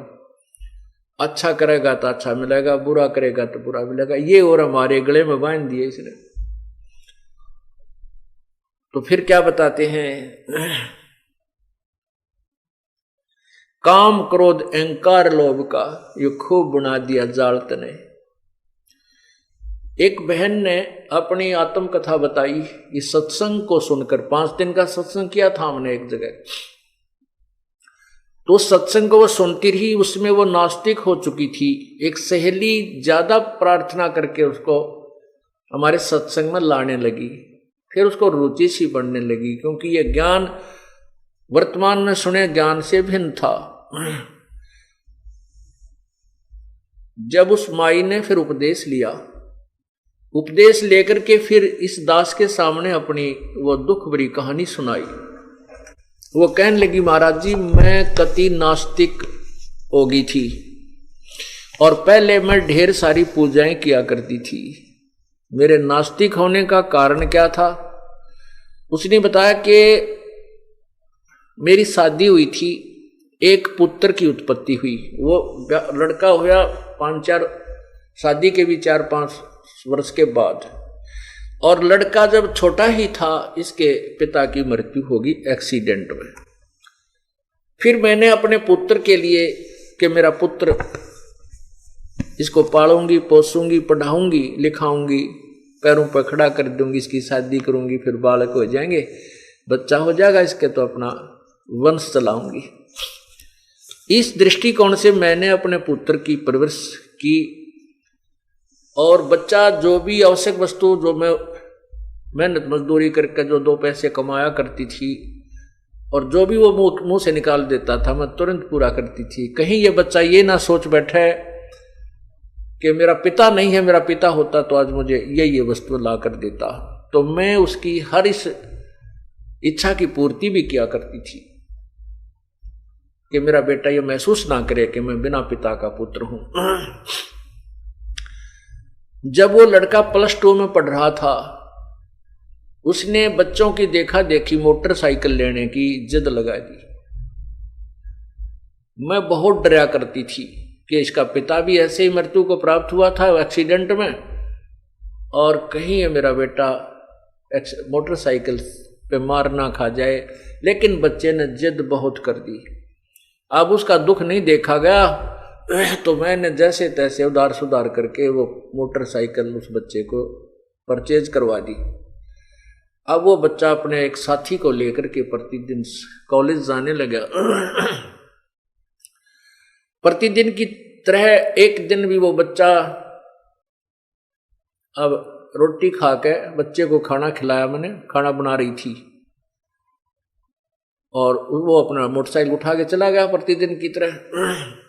अच्छा करेगा तो अच्छा मिलेगा, बुरा करेगा तो बुरा मिलेगा। ये और हमारे गले में बांध दिए इसने। तो फिर क्या बताते हैं, काम क्रोध अहंकार लोभ का ये खूब बुना दिया जाल तने। एक बहन ने अपनी आत्मकथा बताई, इस सत्संग को सुनकर। 5 दिन का सत्संग किया था हमने एक जगह, तो उस सत्संग को वो सुनती रही, उसमें वो नास्तिक हो चुकी थी। एक सहेली ज्यादा प्रार्थना करके उसको हमारे सत्संग में लाने लगी, फिर उसको रुचि सी बढ़ने लगी, क्योंकि ये ज्ञान वर्तमान में सुने ज्ञान से भिन्न था। जब उस माई ने फिर उपदेश लिया, उपदेश लेकर के फिर इस दास के सामने अपनी वो दुख भरी कहानी सुनाई। वो कहने लगी, महाराज जी मैं कति नास्तिक हो गई थी, और पहले मैं ढेर सारी पूजाएं किया करती थी। मेरे नास्तिक होने का कारण क्या था? उसने बताया कि मेरी शादी हुई थी, एक पुत्र की उत्पत्ति हुई। वो लड़का हुआ 5-4 शादी के भी 4-5 वर्ष के बाद, और लड़का जब छोटा ही था इसके पिता की मृत्यु होगी एक्सीडेंट में। फिर मैंने अपने पुत्र के लिए कि मेरा पुत्र, इसको पालूंगी, पोसूंगी, पढ़ाऊंगी, लिखाऊंगी, पैरों पर खड़ा कर दूंगी, इसकी शादी करूंगी, फिर बालक हो जाएंगे, बच्चा हो जाएगा इसके, तो अपना वंश चलाऊंगी। इस दृष्टिकोण से मैंने अपने पुत्र की परवरिश की, और बच्चा जो भी आवश्यक वस्तु जो मैं मेहनत मजदूरी करके जो 2 पैसे कमाया करती थी, और जो भी वो मुंह से निकाल देता था मैं तुरंत पूरा करती थी। कहीं ये बच्चा ये ना सोच बैठे कि मेरा पिता नहीं है, मेरा पिता होता तो आज मुझे ये वस्तु ला कर देता। तो मैं उसकी हर इस इच्छा की पूर्ति भी किया करती थी कि मेरा बेटा ये महसूस ना करे कि मैं बिना पिता का पुत्र हूं। जब वो लड़का +2 में पढ़ रहा था, उसने बच्चों की देखा देखी मोटरसाइकिल लेने की जिद लगा दी। मैं बहुत डरा करती थी कि इसका पिता भी ऐसे ही मृत्यु को प्राप्त हुआ था एक्सीडेंट में, और कहीं ये मेरा बेटा मोटरसाइकिल पे मार ना खा जाए। लेकिन बच्चे ने जिद बहुत कर दी। अब उसका दुख नहीं देखा गया, तो मैंने जैसे तैसे उधार सुधार करके वो मोटरसाइकिल उस बच्चे को परचेज करवा दी। अब वो बच्चा अपने एक साथी को लेकर के प्रतिदिन कॉलेज जाने लगा। प्रतिदिन की तरह एक दिन भी वो बच्चा अब रोटी खा के बच्चे को खाना खिलाया, मैंने खाना बना रही थी, और वो अपना मोटरसाइकिल उठा के चला गया प्रतिदिन की तरह।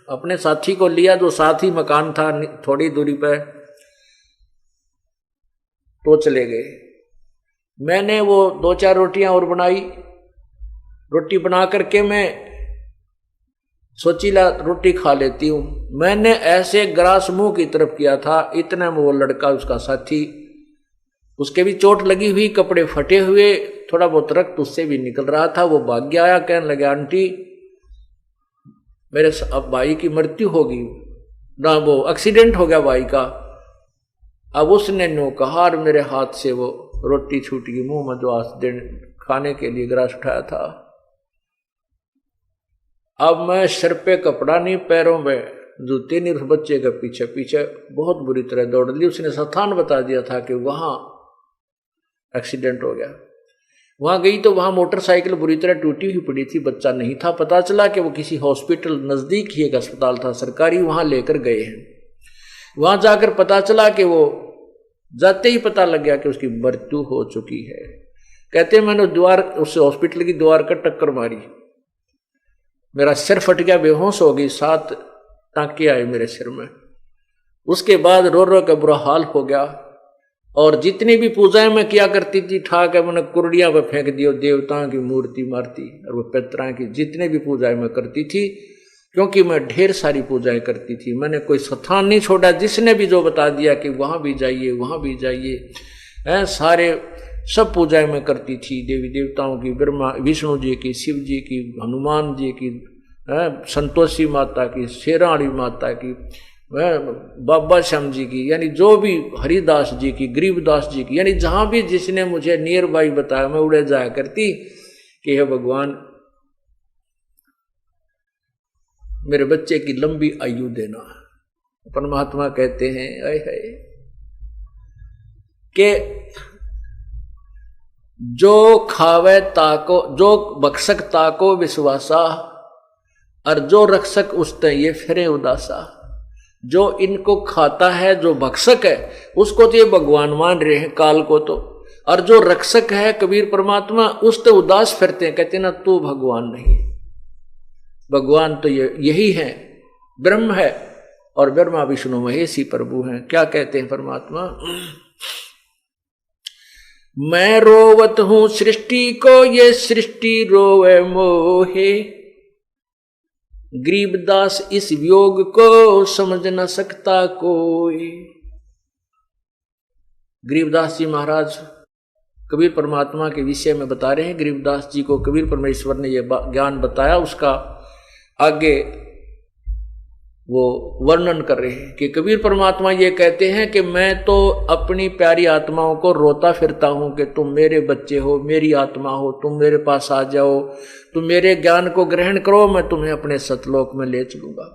अपने साथी को लिया जो साथ ही मकान था थोड़ी दूरी पे, तो चले गए। मैंने वो 2-4 रोटियां और बनाई। रोटी बना करके मैं सोची ला रोटी खा लेती हूं। मैंने ऐसे ग्रास मुंह की तरफ किया था, इतने में वो लड़का उसका साथी, उसके भी चोट लगी हुई, कपड़े फटे हुए, थोड़ा बहुत रक्त उससे भी निकल रहा था। वो भाग गया, आया, कहने लगे आंटी मेरे अब भाई की मृत्यु होगी ना, वो एक्सीडेंट हो गया भाई का। अब उसने नो कहा और मेरे हाथ से वो रोटी छूट गई मुंह में, जो आज दिन खाने के लिए ग्रास उठाया था। अब मैं सिर पे कपड़ा नहीं, पैरों में जूते नहीं, उस बच्चे के पीछे पीछे बहुत बुरी तरह दौड़ ली। उसने स्थान बता दिया था कि वहां एक्सीडेंट हो गया। वहां गई तो वहां मोटरसाइकिल बुरी तरह टूटी हुई पड़ी थी, बच्चा नहीं था। पता चला कि वो किसी हॉस्पिटल, नजदीक ही एक अस्पताल था सरकारी, वहां लेकर गए हैं। वहां जाकर पता चला कि वो जाते ही पता लग गया कि उसकी मृत्यु हो चुकी है। कहते मैंने द्वार, उस हॉस्पिटल की द्वार का टक्कर मारी, मेरा सिर फट गया, बेहोश हो गई, 7 टांके आए मेरे सिर में। उसके बाद रो रो का बुरा हाल हो गया। और जितनी भी पूजाएं मैं किया करती थी, ठाक है मैंने कुर्डियां पे फेंक दियो, देवताओं की मूर्ति मारती, और वो पितरों की जितने भी पूजाएं मैं करती थी, क्योंकि मैं ढेर सारी पूजाएं करती थी। मैंने कोई स्थान नहीं छोड़ा, जिसने भी जो बता दिया कि वहां भी जाइए वहां भी जाइए, सारे सब पूजाएं मैं करती थी, देवी देवताओं की, ब्रह्मा विष्णु जी की, शिव जी की, हनुमान जी की, संतोषी माता की, शेराणी माता की, बाबा श्याम जी की, यानी जो भी हरिदास जी की, गरीबदास जी की, यानी जहां भी जिसने मुझे नियर बाई बताया मैं उड़े जाया करती कि हे भगवान मेरे बच्चे की लंबी आयु देना। परमात्मा कहते हैं कि जो खावे ताको, जो बख्शक ताको विश्वासा, और जो रक्षक उसते ये फिरे उदासा। जो इनको खाता है, जो भक्षक है, उसको तो ये भगवान मान रहे हैं काल को तो, और जो रक्षक है कबीर परमात्मा, उससे उदास फिरते हैं, कहते ना तू भगवान नहीं। भगवान तो यही है, ब्रह्म है, और ब्रह्मा विष्णु महेश ही प्रभु हैं। क्या कहते हैं परमात्मा, मैं रोवत हूं सृष्टि को, ये सृष्टि रोवे मोहे, गरीबदास इस वियोग को समझ न सकता कोई। गरीबदास जी महाराज कबीर परमात्मा के विषय में बता रहे हैं। गरीबदास जी को कबीर परमेश्वर ने यह ज्ञान बताया, उसका आगे वो वर्णन कर रहे हैं कि कबीर परमात्मा ये कहते हैं कि मैं तो अपनी प्यारी आत्माओं को रोता फिरता हूं कि तुम मेरे बच्चे हो, मेरी आत्मा हो, तुम मेरे पास आ जाओ, तुम मेरे ज्ञान को ग्रहण करो, मैं तुम्हें अपने सतलोक में ले चलूंगा।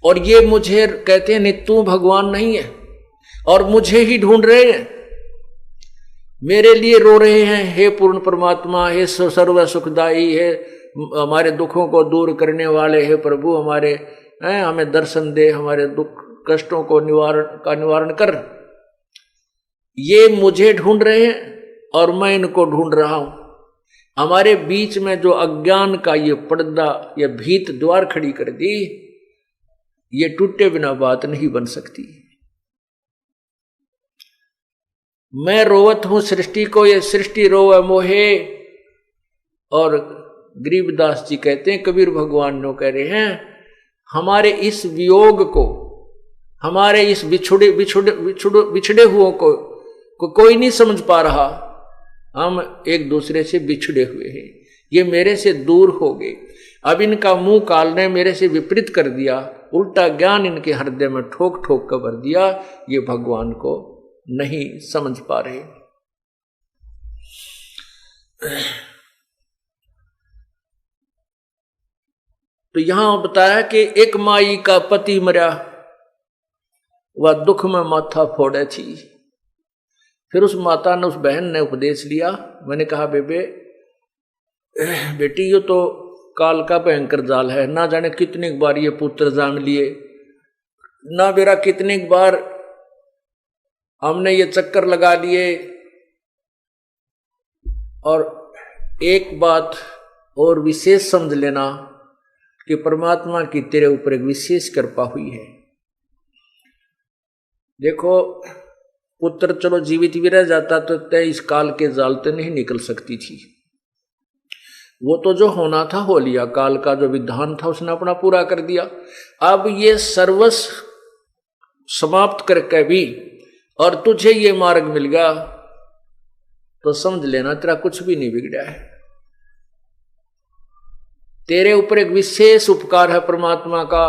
और ये मुझे कहते हैं नहीं तू भगवान नहीं है, और मुझे ही ढूंढ रहे हैं, मेरे लिए रो रहे हैं, हे पूर्ण परमात्मा, हे सर्व सुखदाई, हे हमारे दुखों को दूर करने वाले, हे प्रभु हमारे हमें दर्शन दे, हमारे दुख कष्टों को निवारण कर। ये मुझे ढूंढ रहे हैं और मैं इनको ढूंढ रहा हूं। हमारे बीच में जो अज्ञान का ये पर्दा, ये भीत द्वार खड़ी कर दी, ये टूटे बिना बात नहीं बन सकती। मैं रोवत हूं सृष्टि को, ये सृष्टि रोवे मोहे। और गरीबदास जी कहते हैं, कबीर भगवान नो कह रहे हैं, हमारे इस वियोग को, हमारे इस बिछड़े हुओं को कोई नहीं समझ पा रहा। हम एक दूसरे से बिछड़े हुए हैं, ये मेरे से दूर हो गए। अब इनका मुंह काल ने मेरे से विपरीत कर दिया, उल्टा ज्ञान इनके हृदय में ठोक ठोक कर भर दिया। ये भगवान को नहीं समझ पा रहे। तो यहां बताया कि एक माई का पति मरा, वह दुख में माथा फोड़े थी। फिर उस माता ने, उस बहन ने उपदेश लिया। मैंने कहा बेटी ये तो काल का भयंकर जाल है, ना जाने कितनी बार ये पुत्र जान लिए, ना बेरा कितनी बार हमने ये चक्कर लगा लिए। और एक बात और विशेष समझ लेना कि परमात्मा की तेरे ऊपर एक विशेष कृपा हुई है। देखो पुत्र चलो जीवित भी रह जाता तो तय इस काल के जाल तो नहीं निकल सकती थी। वो तो जो होना था हो लिया, काल का जो विधान था उसने अपना पूरा कर दिया। अब ये सर्वस्व समाप्त करके भी और तुझे ये मार्ग मिल गया तो समझ लेना तेरा कुछ भी नहीं बिगड़ा है। तेरे ऊपर एक विशेष उपकार है परमात्मा का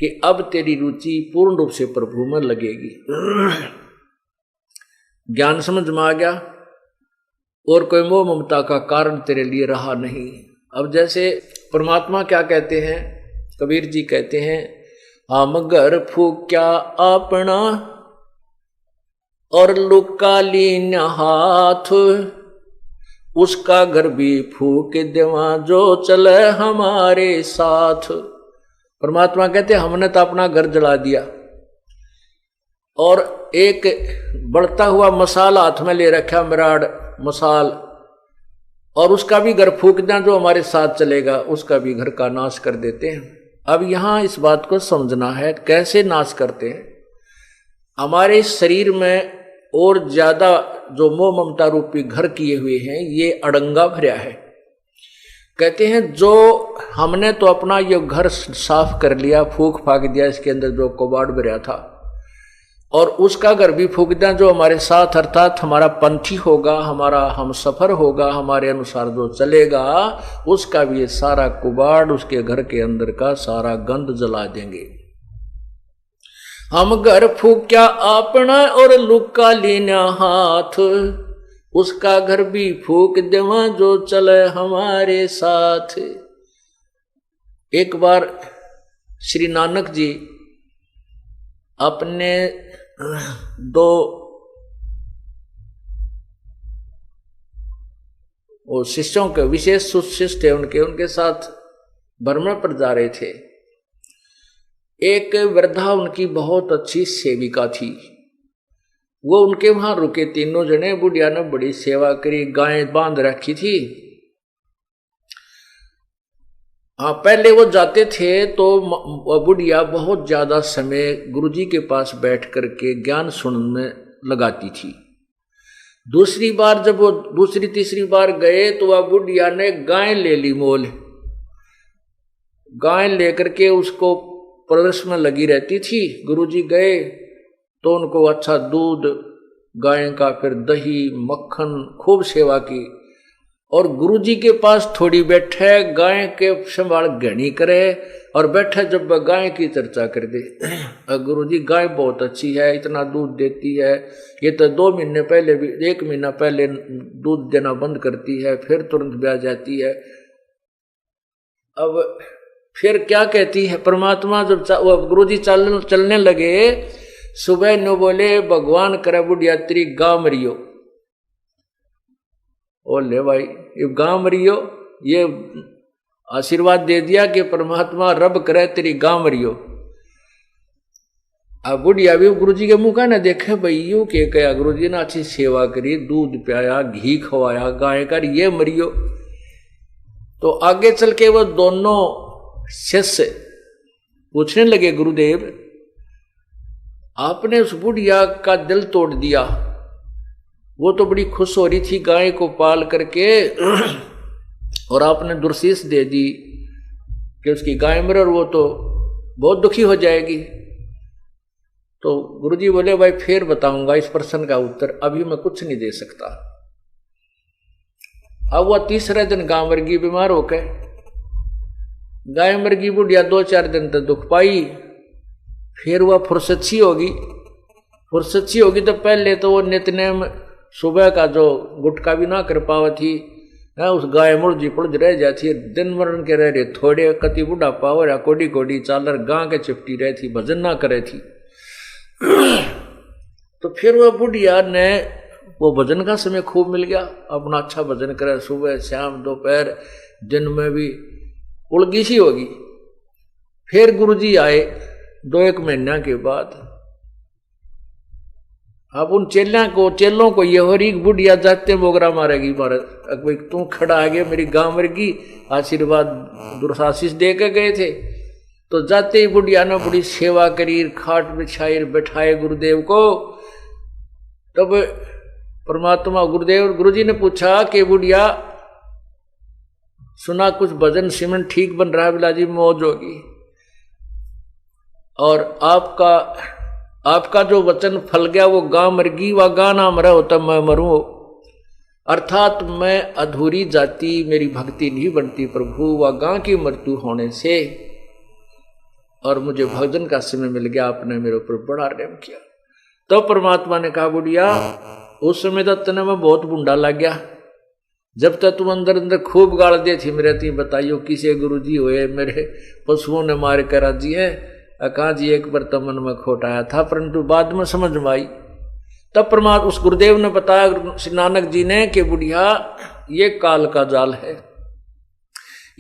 कि अब तेरी रुचि पूर्ण रूप से प्रभु में लगेगी। ज्ञान समझ में आ गया और कोई मोह ममता का कारण तेरे लिए रहा नहीं। अब जैसे परमात्मा क्या कहते हैं, कबीर जी कहते हैं, हम घर फूक्या अपना और लुका लीन हाथ, उसका घर भी फूक देवा जो चले हमारे साथ। परमात्मा कहते हमने तो अपना घर जला दिया और एक बढ़ता हुआ मसाल हाथ में ले रखा, मिराड मसाल, और उसका भी घर फूक दें जो हमारे साथ चलेगा, उसका भी घर का नाश कर देते हैं। अब यहां इस बात को समझना है कैसे नाश करते हैं। हमारे शरीर में और ज्यादा जो मोह ममता रूपी घर किए हुए हैं ये अड़ंगा भरा है। कहते हैं जो हमने तो अपना ये घर साफ कर लिया, फूक फाक दिया, इसके अंदर जो कबाड़ भरा था, और उसका घर भी फूक दिया जो हमारे साथ अर्थात हमारा पंथी होगा, हमारा हम सफर होगा, हमारे अनुसार जो चलेगा, उसका भी ये सारा कबाड़, उसके घर के अंदर का सारा गंद जला देंगे। हम घर फूक्या अपना और लुका लीना हाथ, उसका घर भी फूक देवा जो चले हमारे साथ। एक बार श्री नानक जी अपने दो शिष्यों के, विशेष शिष्य थे उनके साथ भ्रमण पर जा रहे थे। एक वृद्धा उनकी बहुत अच्छी सेविका थी, वो उनके वहां रुके, तीनों जने। बुढ़िया ने बड़ी सेवा करी, गायें बांध रखी थी। हाँ, पहले वो जाते थे तो बुढ़िया बहुत ज्यादा समय गुरुजी के पास बैठ करके ज्ञान सुनने में लगाती थी। दूसरी बार जब वो दूसरी तीसरी बार गए तो वह बुढ़िया ने गाय ले ली मोल। गाय लेकर के उसको परवरिश में लगी रहती थी। गुरुजी गए तो उनको अच्छा दूध गाय का, फिर दही मक्खन, खूब सेवा की। और गुरुजी के पास थोड़ी बैठे, गाय के संभाल घनी करे और बैठे जब गाय की चर्चा कर दे। गुरुजी गाय बहुत अच्छी है, इतना दूध देती है, ये तो 2 महीने पहले भी, 1 महीना पहले दूध देना बंद करती है, फिर तुरंत ब्याह जाती है। अब फिर क्या कहती है परमात्मा, जब गुरुजी चलने लगे, सुबह न बोले भगवान करे बुढ़िया तेरी गां मरियो। ओ ले भाई, ये गां मरियो, ये आशीर्वाद दे दिया कि परमात्मा रब करे तेरी गां मरियो। अब बुढ़िया भी गुरुजी के मुंह का ना देखे, भाई यूं के कया, गुरुजी ने अच्छी सेवा करी, दूध पियाया, घी खवाया, गाय कर, ये मरियो। तो आगे चल के वो दोनों शिष्य पूछने लगे, गुरुदेव आपने उस बुढ़िया का दिल तोड़ दिया, वो तो बड़ी खुश हो रही थी गाय को पाल करके, और आपने दुर्शीष दे दी कि उसकी गाय मरे और वो तो बहुत दुखी हो जाएगी। तो गुरुजी बोले भाई फिर बताऊंगा इस प्रश्न का उत्तर, अभी मैं कुछ नहीं दे सकता। अब वह तीसरे दिन गांव वर्गी बीमार होकर गाय मरगी बुढ़िया 2-4 दिन तक दुख पाई। फिर वह फुर्सत होगी तो पहले तो वो नित्यनेम सुबह का जो गुटका भी ना कर पावा थी, उस गाय मुर्जी पुलझ रह जाती, दिन मरण के रह रहे थोड़े कति बुढ़ा पावर या कोडी कोडी चालर गां के चिपटी रही थी, भजन ना करे थी। तो फिर वह बुढ़िया ने वो भजन का समय खूब मिल गया, अपना अच्छा भजन करे सुबह शाम दोपहर दिन में भी उलगी सी होगी। फिर गुरुजी आए 2-1 महीना के बाद। अब उन चेलों को ये हो रही बुढ़िया जाते मोगरा मारेगी महाराज, भाई तू खड़ा आ गया मेरी गांव वर्गी आशीर्वाद दुर्शाशीष दे के गए थे। तो जाते ही बुढ़िया ने बड़ी सेवा करी, खाट बिछाई बैठाए गुरुदेव को। तब परमात्मा गुरुजी ने पूछा कि बुढ़िया सुना कुछ भजन सिमरन ठीक बन रहा है, बिलाजी मौज होगी, और आपका जो वचन फल गया वो गां मरगी व गाना मरा होता मैं मरूं, अर्थात मैं अधूरी जाति मेरी भक्ति नहीं बनती प्रभु व गां की मृत्यु होने से, और मुझे भजन का समय मिल गया, आपने मेरे ऊपर बड़ा प्रेम किया। तो परमात्मा ने कहा बुढ़िया उस समय तक तने मैं बहुत बुंडा लग गया, जब तक तुम अंदर अंदर खूब गाल दे थी मेरे ती बताइयो किसे गुरुजी हुए मेरे पशुओं ने मार कर राजी है, कहा जी एक बार तो मन में खोट आया था परंतु बाद में समझ में आई। तब परमात्मा उस गुरुदेव ने बताया श्री नानक जी ने कि बुढ़िया ये काल का जाल है,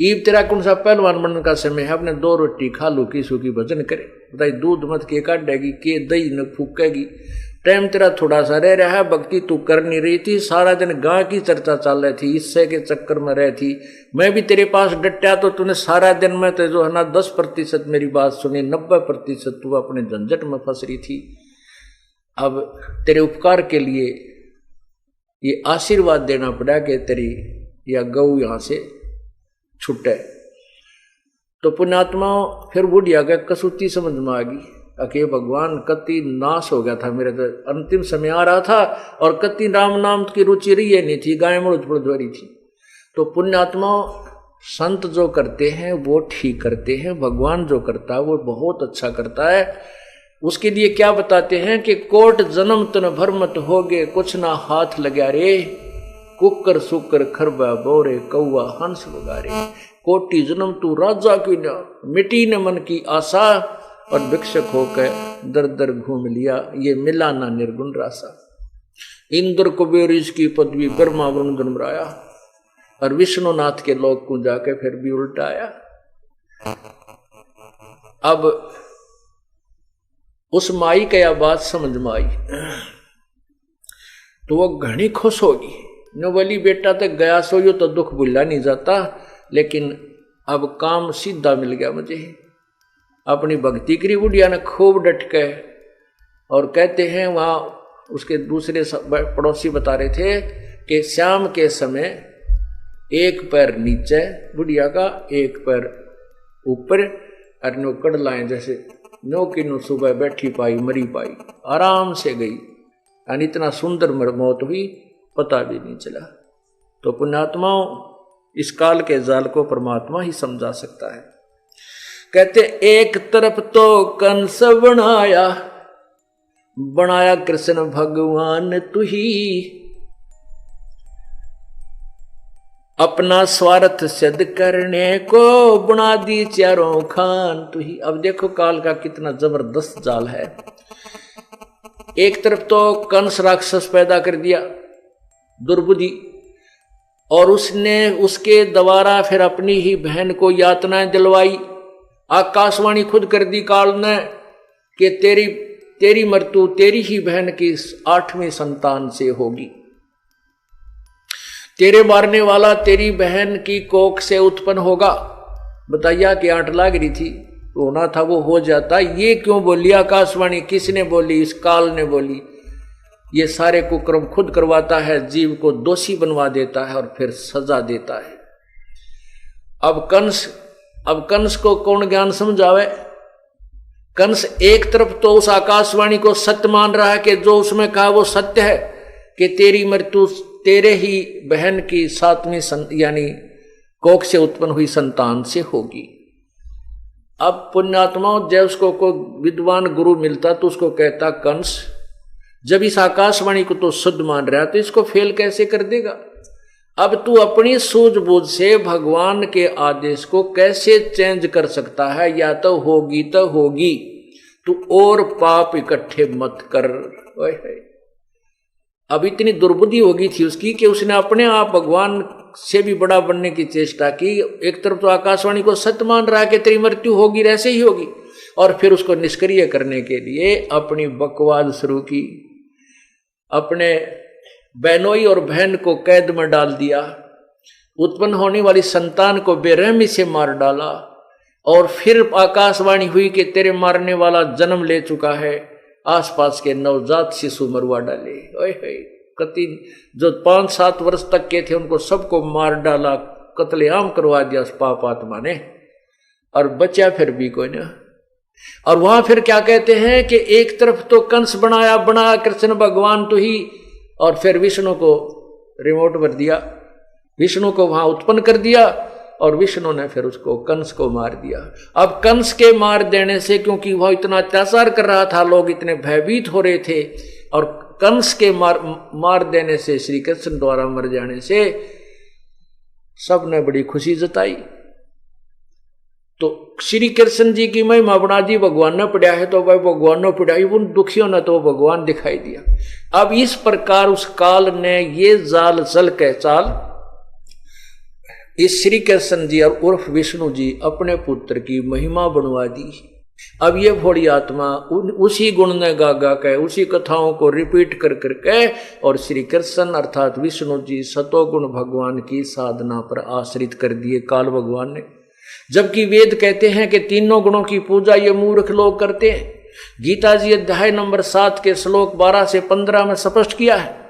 ईब तेरा कौन सा पहलवान बनने का समय है, अपने 2 रोटी खा लू की सूखी भजन करे, बताई दूध मत के काटेगी के दही न फूकेगी, टाइम तेरा थोड़ा सा रह रहा है, भक्ति तू कर नहीं रही थी, सारा दिन गांव की चर्चा चल रही थी, इससे के चक्कर में रह थी, मैं भी तेरे पास डटा तो तूने सारा दिन में तो जो है ना 10% मेरी बात सुनी, 90% तू अपने झंझट में फंस रही थी। अब तेरे उपकार के लिए ये आशीर्वाद देना पड़ा कि तेरी या गऊ यहां से छूटे। तो पुण्यात्मा फिर बुढ़िया का कसौटी समझ में आ गई, अके भगवान कति नाश हो गया था, मेरे तो अंतिम समय आ रहा था और कति राम नाम की रुचि रही नहीं थी, गाय मुड़ थी। तो पुण्यात्मा संत जो करते हैं वो ठीक करते हैं, भगवान जो करता है वो बहुत अच्छा करता है। उसके लिए क्या बताते हैं कि कोट जन्म तन भर मत होगे कुछ ना हाथ लगा रे, कुकर सुकर खरबा बोरे कौआ हंस वगारे, कोटि जन्म तू राजा की न मिटी न मन की आशा, और भिक्षक होकर दर दर घूम लिया ये मिला ना निर्गुण रासा। इंद्र कुबेर इसकी पदवी ब्रह्मा वरुण जन्मराया, और विष्णुनाथ के लोक को जाके फिर भी उल्टा आया। अब उस माई का यह बात समझ में आई तो वो घनी खुश होगी, न बोली बेटा तक गया सो यो तो दुख भुला नहीं जाता, लेकिन अब काम सीधा मिल गया मुझे। अपनी भक्ति की बुढ़िया ने खूब डट के, और कहते हैं वहाँ उसके दूसरे पड़ोसी बता रहे थे कि शाम के समय एक पैर नीचे बुढ़िया का, एक पैर ऊपर, और नो कड़लाएं जैसे नो की नो सुबह बैठी पाई मरी पाई, आराम से गई, यानी इतना सुंदर मौत हुई पता भी नहीं चला। तो पुण्यात्माओं इस काल के जाल को परमात्मा ही समझा सकता है। कहते एक तरफ तो कंस बनाया कृष्ण भगवान तू ही, अपना स्वार्थ सिद्ध करने को बना दी चारों खान तू ही। अब देखो काल का कितना जबरदस्त जाल है। एक तरफ तो कंस राक्षस पैदा कर दिया दुर्बुद्धि, और उसने उसके द्वारा फिर अपनी ही बहन को यातनाएं दिलवाई। आकाशवाणी खुद कर दी काल ने कि तेरी मृत्यु तेरी ही बहन की 8वीं संतान से होगी, तेरे मारने वाला तेरी बहन की कोख से उत्पन्न होगा। बताइया कि 8 लाग रही थी, होना था वो हो जाता। ये क्यों बोली आकाशवाणी? किसने बोली? इस काल ने बोली। ये सारे कुक्रम खुद करवाता है, जीव को दोषी बनवा देता है और फिर सजा देता है। अब कंस को कौन ज्ञान समझावे? कंस एक तरफ तो उस आकाशवाणी को सत्य मान रहा है कि जो उसमें कहा वो सत्य है, कि तेरी मृत्यु तेरे ही बहन की 7वीं यानी कोख से उत्पन्न हुई संतान से होगी। अब पुण्यात्माओं, जब उसको कोई विद्वान गुरु मिलता तो उसको कहता कंस, जब इस आकाशवाणी को तो शुद्ध मान रहा तो इसको फेल कैसे कर देगा। अब तू अपनी सूझबूझ से भगवान के आदेश को कैसे चेंज कर सकता है। या तो होगी तो होगी, तू और पाप इकट्ठे मत कर। अब इतनी दुर्बुद्धि होगी थी उसकी कि उसने अपने आप भगवान से भी बड़ा बनने की चेष्टा की। एक तरफ तो आकाशवाणी को सत्य मान रहा है कि तेरी मृत्यु होगी, ऐसे ही होगी, और फिर उसको निष्क्रिय करने के लिए अपनी बकवास शुरू की। अपने बहनोई और बहन को कैद में डाल दिया, उत्पन्न होने वाली संतान को बेरहमी से मार डाला, और फिर आकाशवाणी हुई कि तेरे मारने वाला जन्म ले चुका है। आसपास के नवजात शिशु मरवा डाले। ओए कति जो 5-7 वर्ष तक के थे उनको सबको मार डाला, कत्लेआम करवा दिया उस पाप आत्मा ने, और बचा फिर भी कोई ना। और वहां फिर क्या कहते हैं कि एक तरफ तो कंस बनाया कृष्ण भगवान तो ही, और फिर विष्णु को रिमोट पर दिया, विष्णु को वहां उत्पन्न कर दिया, और विष्णु ने फिर उसको कंस को मार दिया। अब कंस के मार देने से, क्योंकि वह इतना अत्याचार कर रहा था, लोग इतने भयभीत हो रहे थे, और कंस के मार देने से, श्री कृष्ण द्वारा मर जाने से सबने बड़ी खुशी जताई। तो श्री कृष्ण जी की महिमा बना दी, भगवान ने पढ़ा है तो भाई भगवान ने पढ़ाई, उन दुखियों ने तो भगवान दिखाई दिया। अब इस प्रकार उस काल ने ये जाल चल के चाल इस श्री कृष्ण जी और उर्फ विष्णु जी अपने पुत्र की महिमा बनवा दी। अब ये भोली आत्मा उसी गुण ने गा के, उसी कथाओं को रिपीट कर करके, और श्री कृष्ण अर्थात विष्णु जी सतोगुण भगवान की साधना पर आश्रित कर दिए काल भगवान ने। जबकि वेद कहते हैं कि तीनों गुणों की पूजा ये मूर्ख लोग करते हैं। गीता जी अध्याय नंबर 7 के श्लोक 12 से 15 में स्पष्ट किया है।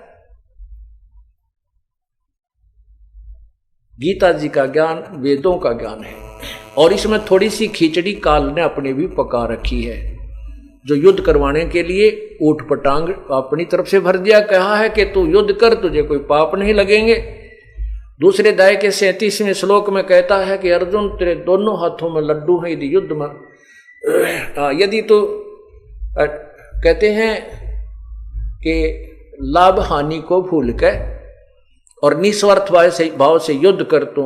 गीता जी का ज्ञान वेदों का ज्ञान है, और इसमें थोड़ी सी खिचड़ी काल ने अपने भी पका रखी है, जो युद्ध करवाने के लिए ऊट पटांग अपनी तरफ से भर दिया। कहा है कि तू युद्ध कर, तुझे कोई पाप नहीं लगेंगे। दूसरे अध्याय के 37वें श्लोक में कहता है कि अर्जुन तेरे दोनों हाथों में लड्डू है, यदि युद्ध में यदि तो कहते हैं कि लाभ हानि को भूल के और निस्वार्थ भाव से युद्ध कर तो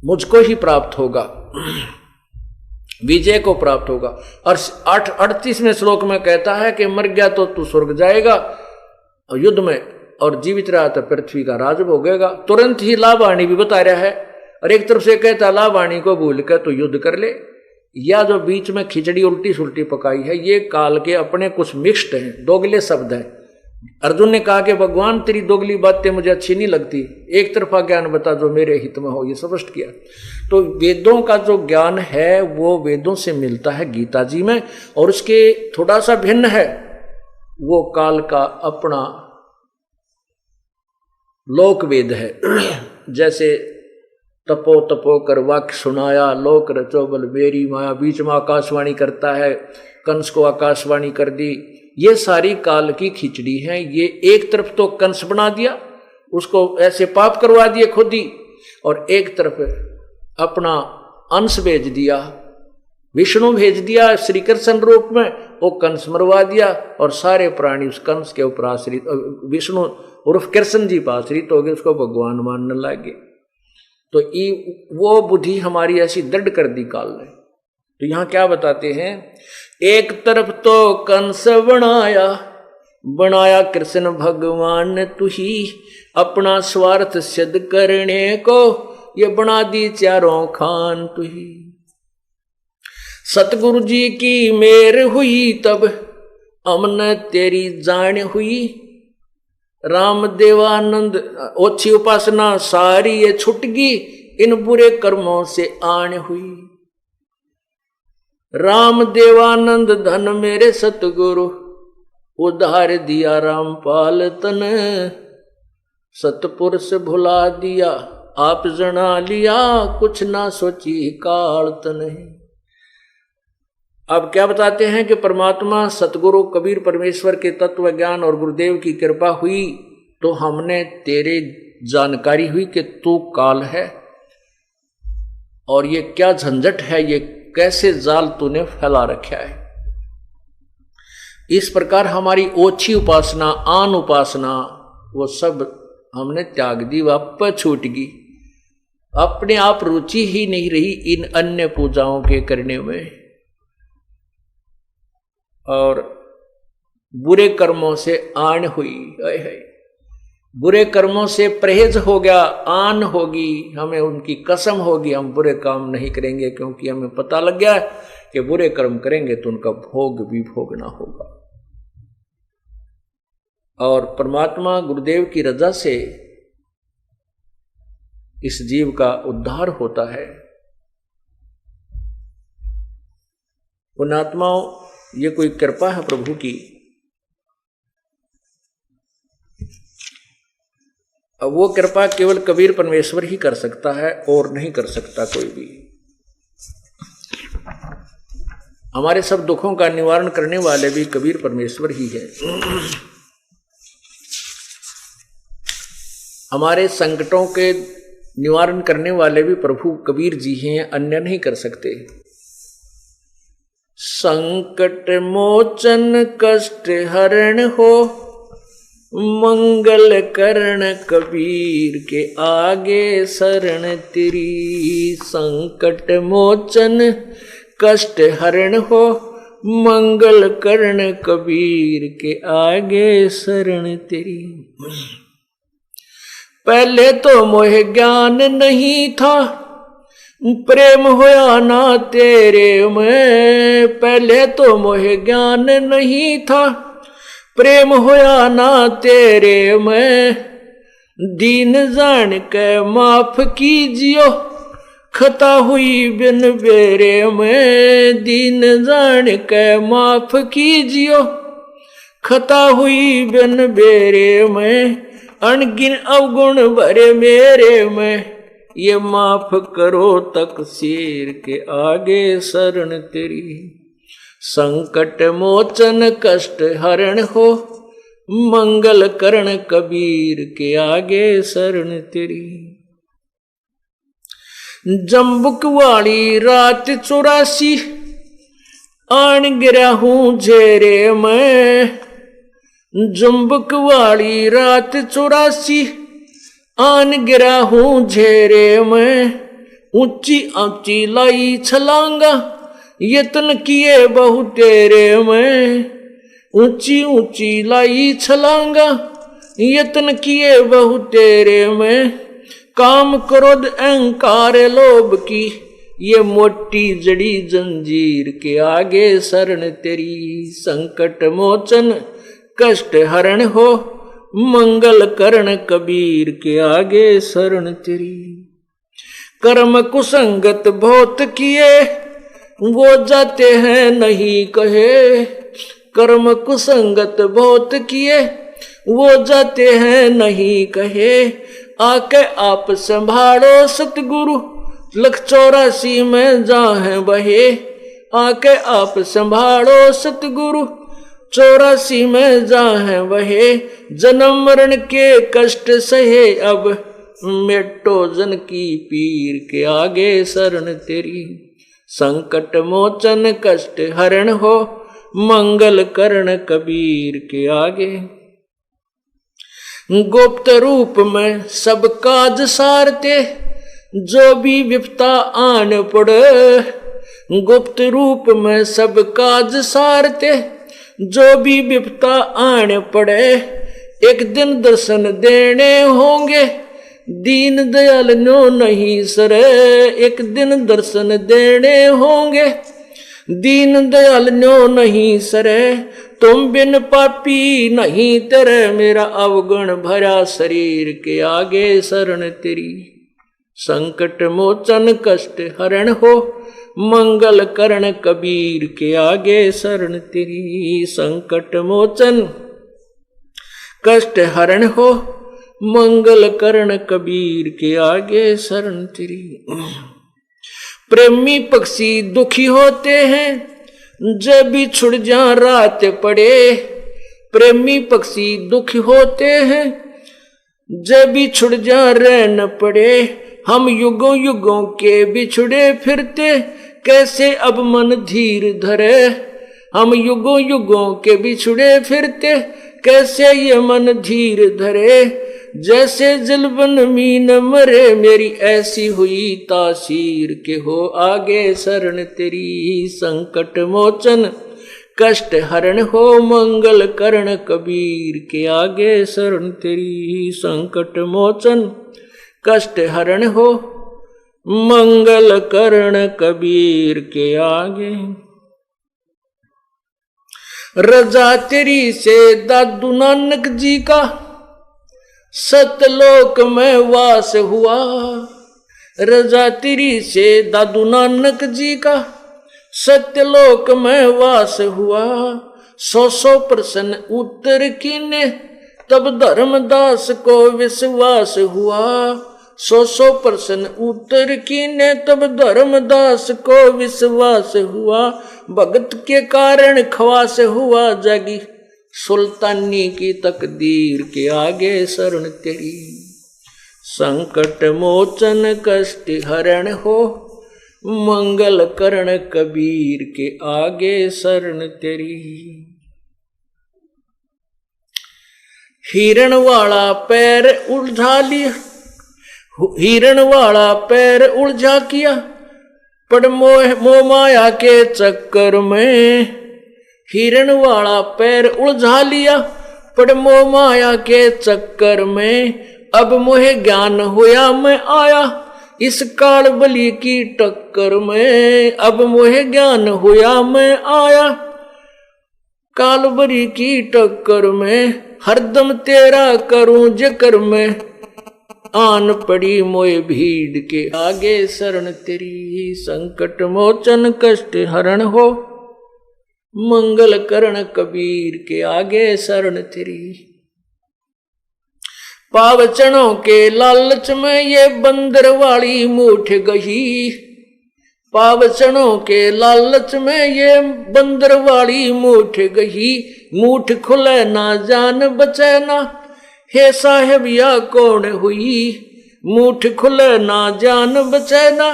मुझको ही प्राप्त होगा, विजय को प्राप्त होगा। और 38वें श्लोक में कहता है कि मर गया तो तू स्वर्ग जाएगा युद्ध में, और जीवित रहा तो पृथ्वी का राज भोगेगा। तुरंत ही लाभ हानि भी बता रहा है, और एक तरफ से कहता लाभ हानि को भूल कर तो युद्ध कर ले। या जो बीच में खिचड़ी उल्टी सुल्टी पकाई है, ये काल के अपने कुछ मिक्स्ड हैं, दोगले शब्द हैं। अर्जुन ने कहा कि भगवान तेरी दोगली बातें मुझे अच्छी नहीं लगती, एक तरफा ज्ञान बता जो मेरे हित में हो, ये स्पष्ट किया। तो वेदों का जो ज्ञान है वो वेदों से मिलता है गीता जी में, और उसके थोड़ा सा भिन्न है वो काल का अपना लोक वेद है। जैसे तपो तपो कर वाक्य सुनाया, लोक रचो बल मेरी माया, बीच में आकाशवाणी करता है, कंस को आकाशवाणी कर दी। ये सारी काल की खिचड़ी है। ये एक तरफ तो कंस बना दिया, उसको ऐसे पाप करवा दिए खुद ही, और एक तरफ अपना अंश भेज दिया, विष्णु भेज दिया श्री कृष्ण रूप में, वो कंस मरवा दिया, और सारे प्राणी उस कंस के ऊपर आश्रित, विष्णु उर्फ कृष्ण जी पर आश्रित हो गए, उसको भगवान मानने लगे। तो वो बुद्धि हमारी ऐसी दृढ़ कर दी काल ने। तो यहां क्या बताते हैं, एक तरफ तो कंस बनाया कृष्ण भगवान ने तू ही, अपना स्वार्थ सिद्ध करने को ये बना दी चारों खान तू ही। सतगुरु जी की मेर हुई तब अमन तेरी जान हुई, राम देवानंद ओछी उपासना सारी ये छुटगी, इन बुरे कर्मों से आन हुई। राम देवानंद धन मेरे सतगुरु, उधार दिया रामपाल तन, सतपुरुष भुला दिया आप जना लिया, कुछ ना सोची काल तन। अब क्या बताते हैं कि परमात्मा सतगुरु कबीर परमेश्वर के तत्व ज्ञान और गुरुदेव की कृपा हुई तो हमने तेरे जानकारी हुई कि तू काल है और ये क्या झंझट है, ये कैसे जाल तूने फैला रखा है। इस प्रकार हमारी ओछी उपासना, आन उपासना, वो सब हमने त्याग दी, वापस छूट गई। अपने आप रुचि ही नहीं रही इन अन्य पूजाओं के करने में, और बुरे कर्मों से आन हुई। बुरे कर्मों से परहेज हो गया, आन होगी, हमें उनकी कसम होगी हम बुरे काम नहीं करेंगे, क्योंकि हमें पता लग गया कि बुरे कर्म करेंगे तो उनका भोग भी भोगना होगा। और परमात्मा गुरुदेव की रजा से इस जीव का उद्धार होता है। पुण्यात्माओं, ये कोई कृपा है प्रभु की। अब वो कृपा केवल कबीर परमेश्वर ही कर सकता है और नहीं कर सकता कोई भी। हमारे सब दुखों का निवारण करने वाले भी कबीर परमेश्वर ही है। हमारे संकटों के निवारण करने वाले भी प्रभु कबीर जी हैं, अन्य नहीं कर सकते। संकट मोचन कष्ट हरण हो, मंगल करण कबीर के आगे शरण तेरी। संकट मोचन कष्ट हरण हो, मंगल करण कबीर के आगे शरण तेरी। पहले तो मोह ज्ञान नहीं था, प्रेम होया ना तेरे में। पहले तो मोह ज्ञान नहीं था, प्रेम होया ना तेरे में। दीन जान के माफ कीजियो, खता हुई बिन बेरे में। दीन जान के माफ कीजियो, खता हुई बिन बेरे में। अनगिन अवगुण भरे मेरे में, ये माफ करो तकसीर के आगे शरण तेरी। संकट मोचन कष्ट हरण हो, मंगल करण कबीर के आगे शरण तेरी। जम्बुक वाली रात 84 आन गिरा हूं झेरे में। जम्बुक वाली रात 84 आन गिरा हूं झेरे में। ऊंची ऊंची लाई छलांगा, यत्न किए बहु तेरे में। ऊंची ऊंची लाई छलांगा, यत्न किए बहु तेरे में। काम क्रोध अहंकार लोभ की, ये मोटी जड़ी जंजीर के आगे शरण तेरी। संकट मोचन कष्ट हरण हो, मंगल करण कबीर के आगे शरण तेरी। कर्म कुसंगत बहुत किए, वो जाते हैं नहीं कहे। कर्म कुसंगत बहुत किए, वो जाते हैं नहीं कहे। आके आप संभालो सतगुरु, लख 84 में जाहे बहे। आके आप संभालो सतगुरु, 84 में जाहे बहे। जन्म मरण के कष्ट सहे, अब मेटो जन की पीर के आगे शरण तेरी। संकट मोचन कष्ट हरण हो, मंगल करण कबीर के आगे। गुप्त रूप में सब काज सारते, जो भी विपता आन पड़े। गुप्त रूप में सब काज सारते, जो भी विपता आन पड़े। एक दिन दर्शन देने होंगे, दीन दयाल नो नहीं सरे। एक दिन दर्शन देने होंगे, दीन दयाल नो नहीं सरे। तुम बिन पापी नहीं तेरे, मेरा अवगुण भरा शरीर के आगे शरण तेरी। संकट मोचन कष्ट हरण हो, मंगल करण कबीर के आगे शरण तेरी। संकट मोचन कष्ट हरण हो, मंगल करण कबीर के आगे शरण तेरी। प्रेमी पक्षी दुखी होते हैं, जब भी छुड़ जा रात पड़े प्रेमी पक्षी दुखी होते हैं, जब भी छुड़ जा रहन पड़े हम युगों युगों के बिछुड़े फिरते, कैसे अब मन धीर धरे हम युगों युगों के बिछुड़े फिरते, कैसे ये मन धीर धरे, जैसे जलबन मीन मरे मेरी ऐसी हुई तासीर के हो आगे शरण तेरी संकट मोचन कष्ट हरण हो मंगल करण कबीर के आगे शरण तेरी संकट मोचन कष्ट हरण हो मंगल करण कबीर के आगे। रजा तेरी से दादू नानक जी का सतलोक में वास हुआ, रजा तेरी से दादू नानक जी का सत्यलोक में वास हुआ, 100 प्रश्न उत्तर कीने तब धर्मदास को विश्वास हुआ, 100 प्रश्न उत्तर कीने तब धर्मदास को विश्वास हुआ, भगत के कारण ख्वास हुआ जागी सुल्तानी की तकदीर के आगे शरण तेरी संकट मोचन कष्ट हरण हो मंगल करण कबीर के आगे शरण तेरी। हिरण वाला पैर उलझा लिया, हिरण वाला पैर उलझा किया पड़ मोह माया के चक्कर में, हिरण वाला पैर उलझा लिया पड़ मोह माया के चक्कर में, अब मोहे ज्ञान होया मैं आया इस काल बलि की टक्कर में, अब मोहे ज्ञान होया मैं आया काल बलि की टक्कर में, हरदम तेरा करूं जिक्र में आन पड़ी मोए भीड़ के आगे शरण तेरी संकट मोचन कष्ट हरण हो मंगल करण कबीर के आगे शरण तेरी। पावचनों के लालच में ये बंदर वाली मूठ गई, पावचनों के लालच में ये बंदर वाली मूठ गई, मूठ खुले ना जान बचे ना हे साहेब या कौन हुई, मूठ खुले ना जान बचे ना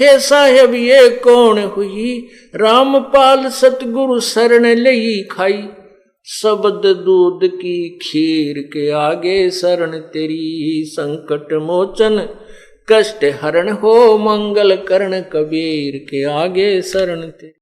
हे साहेब ये कौन हुई, रामपाल सतगुरु शरण लई खाई शब्द दूध की खीर के आगे शरण तेरी संकट मोचन कष्ट हरण हो मंगल करण कबीर के आगे शरण तेरी।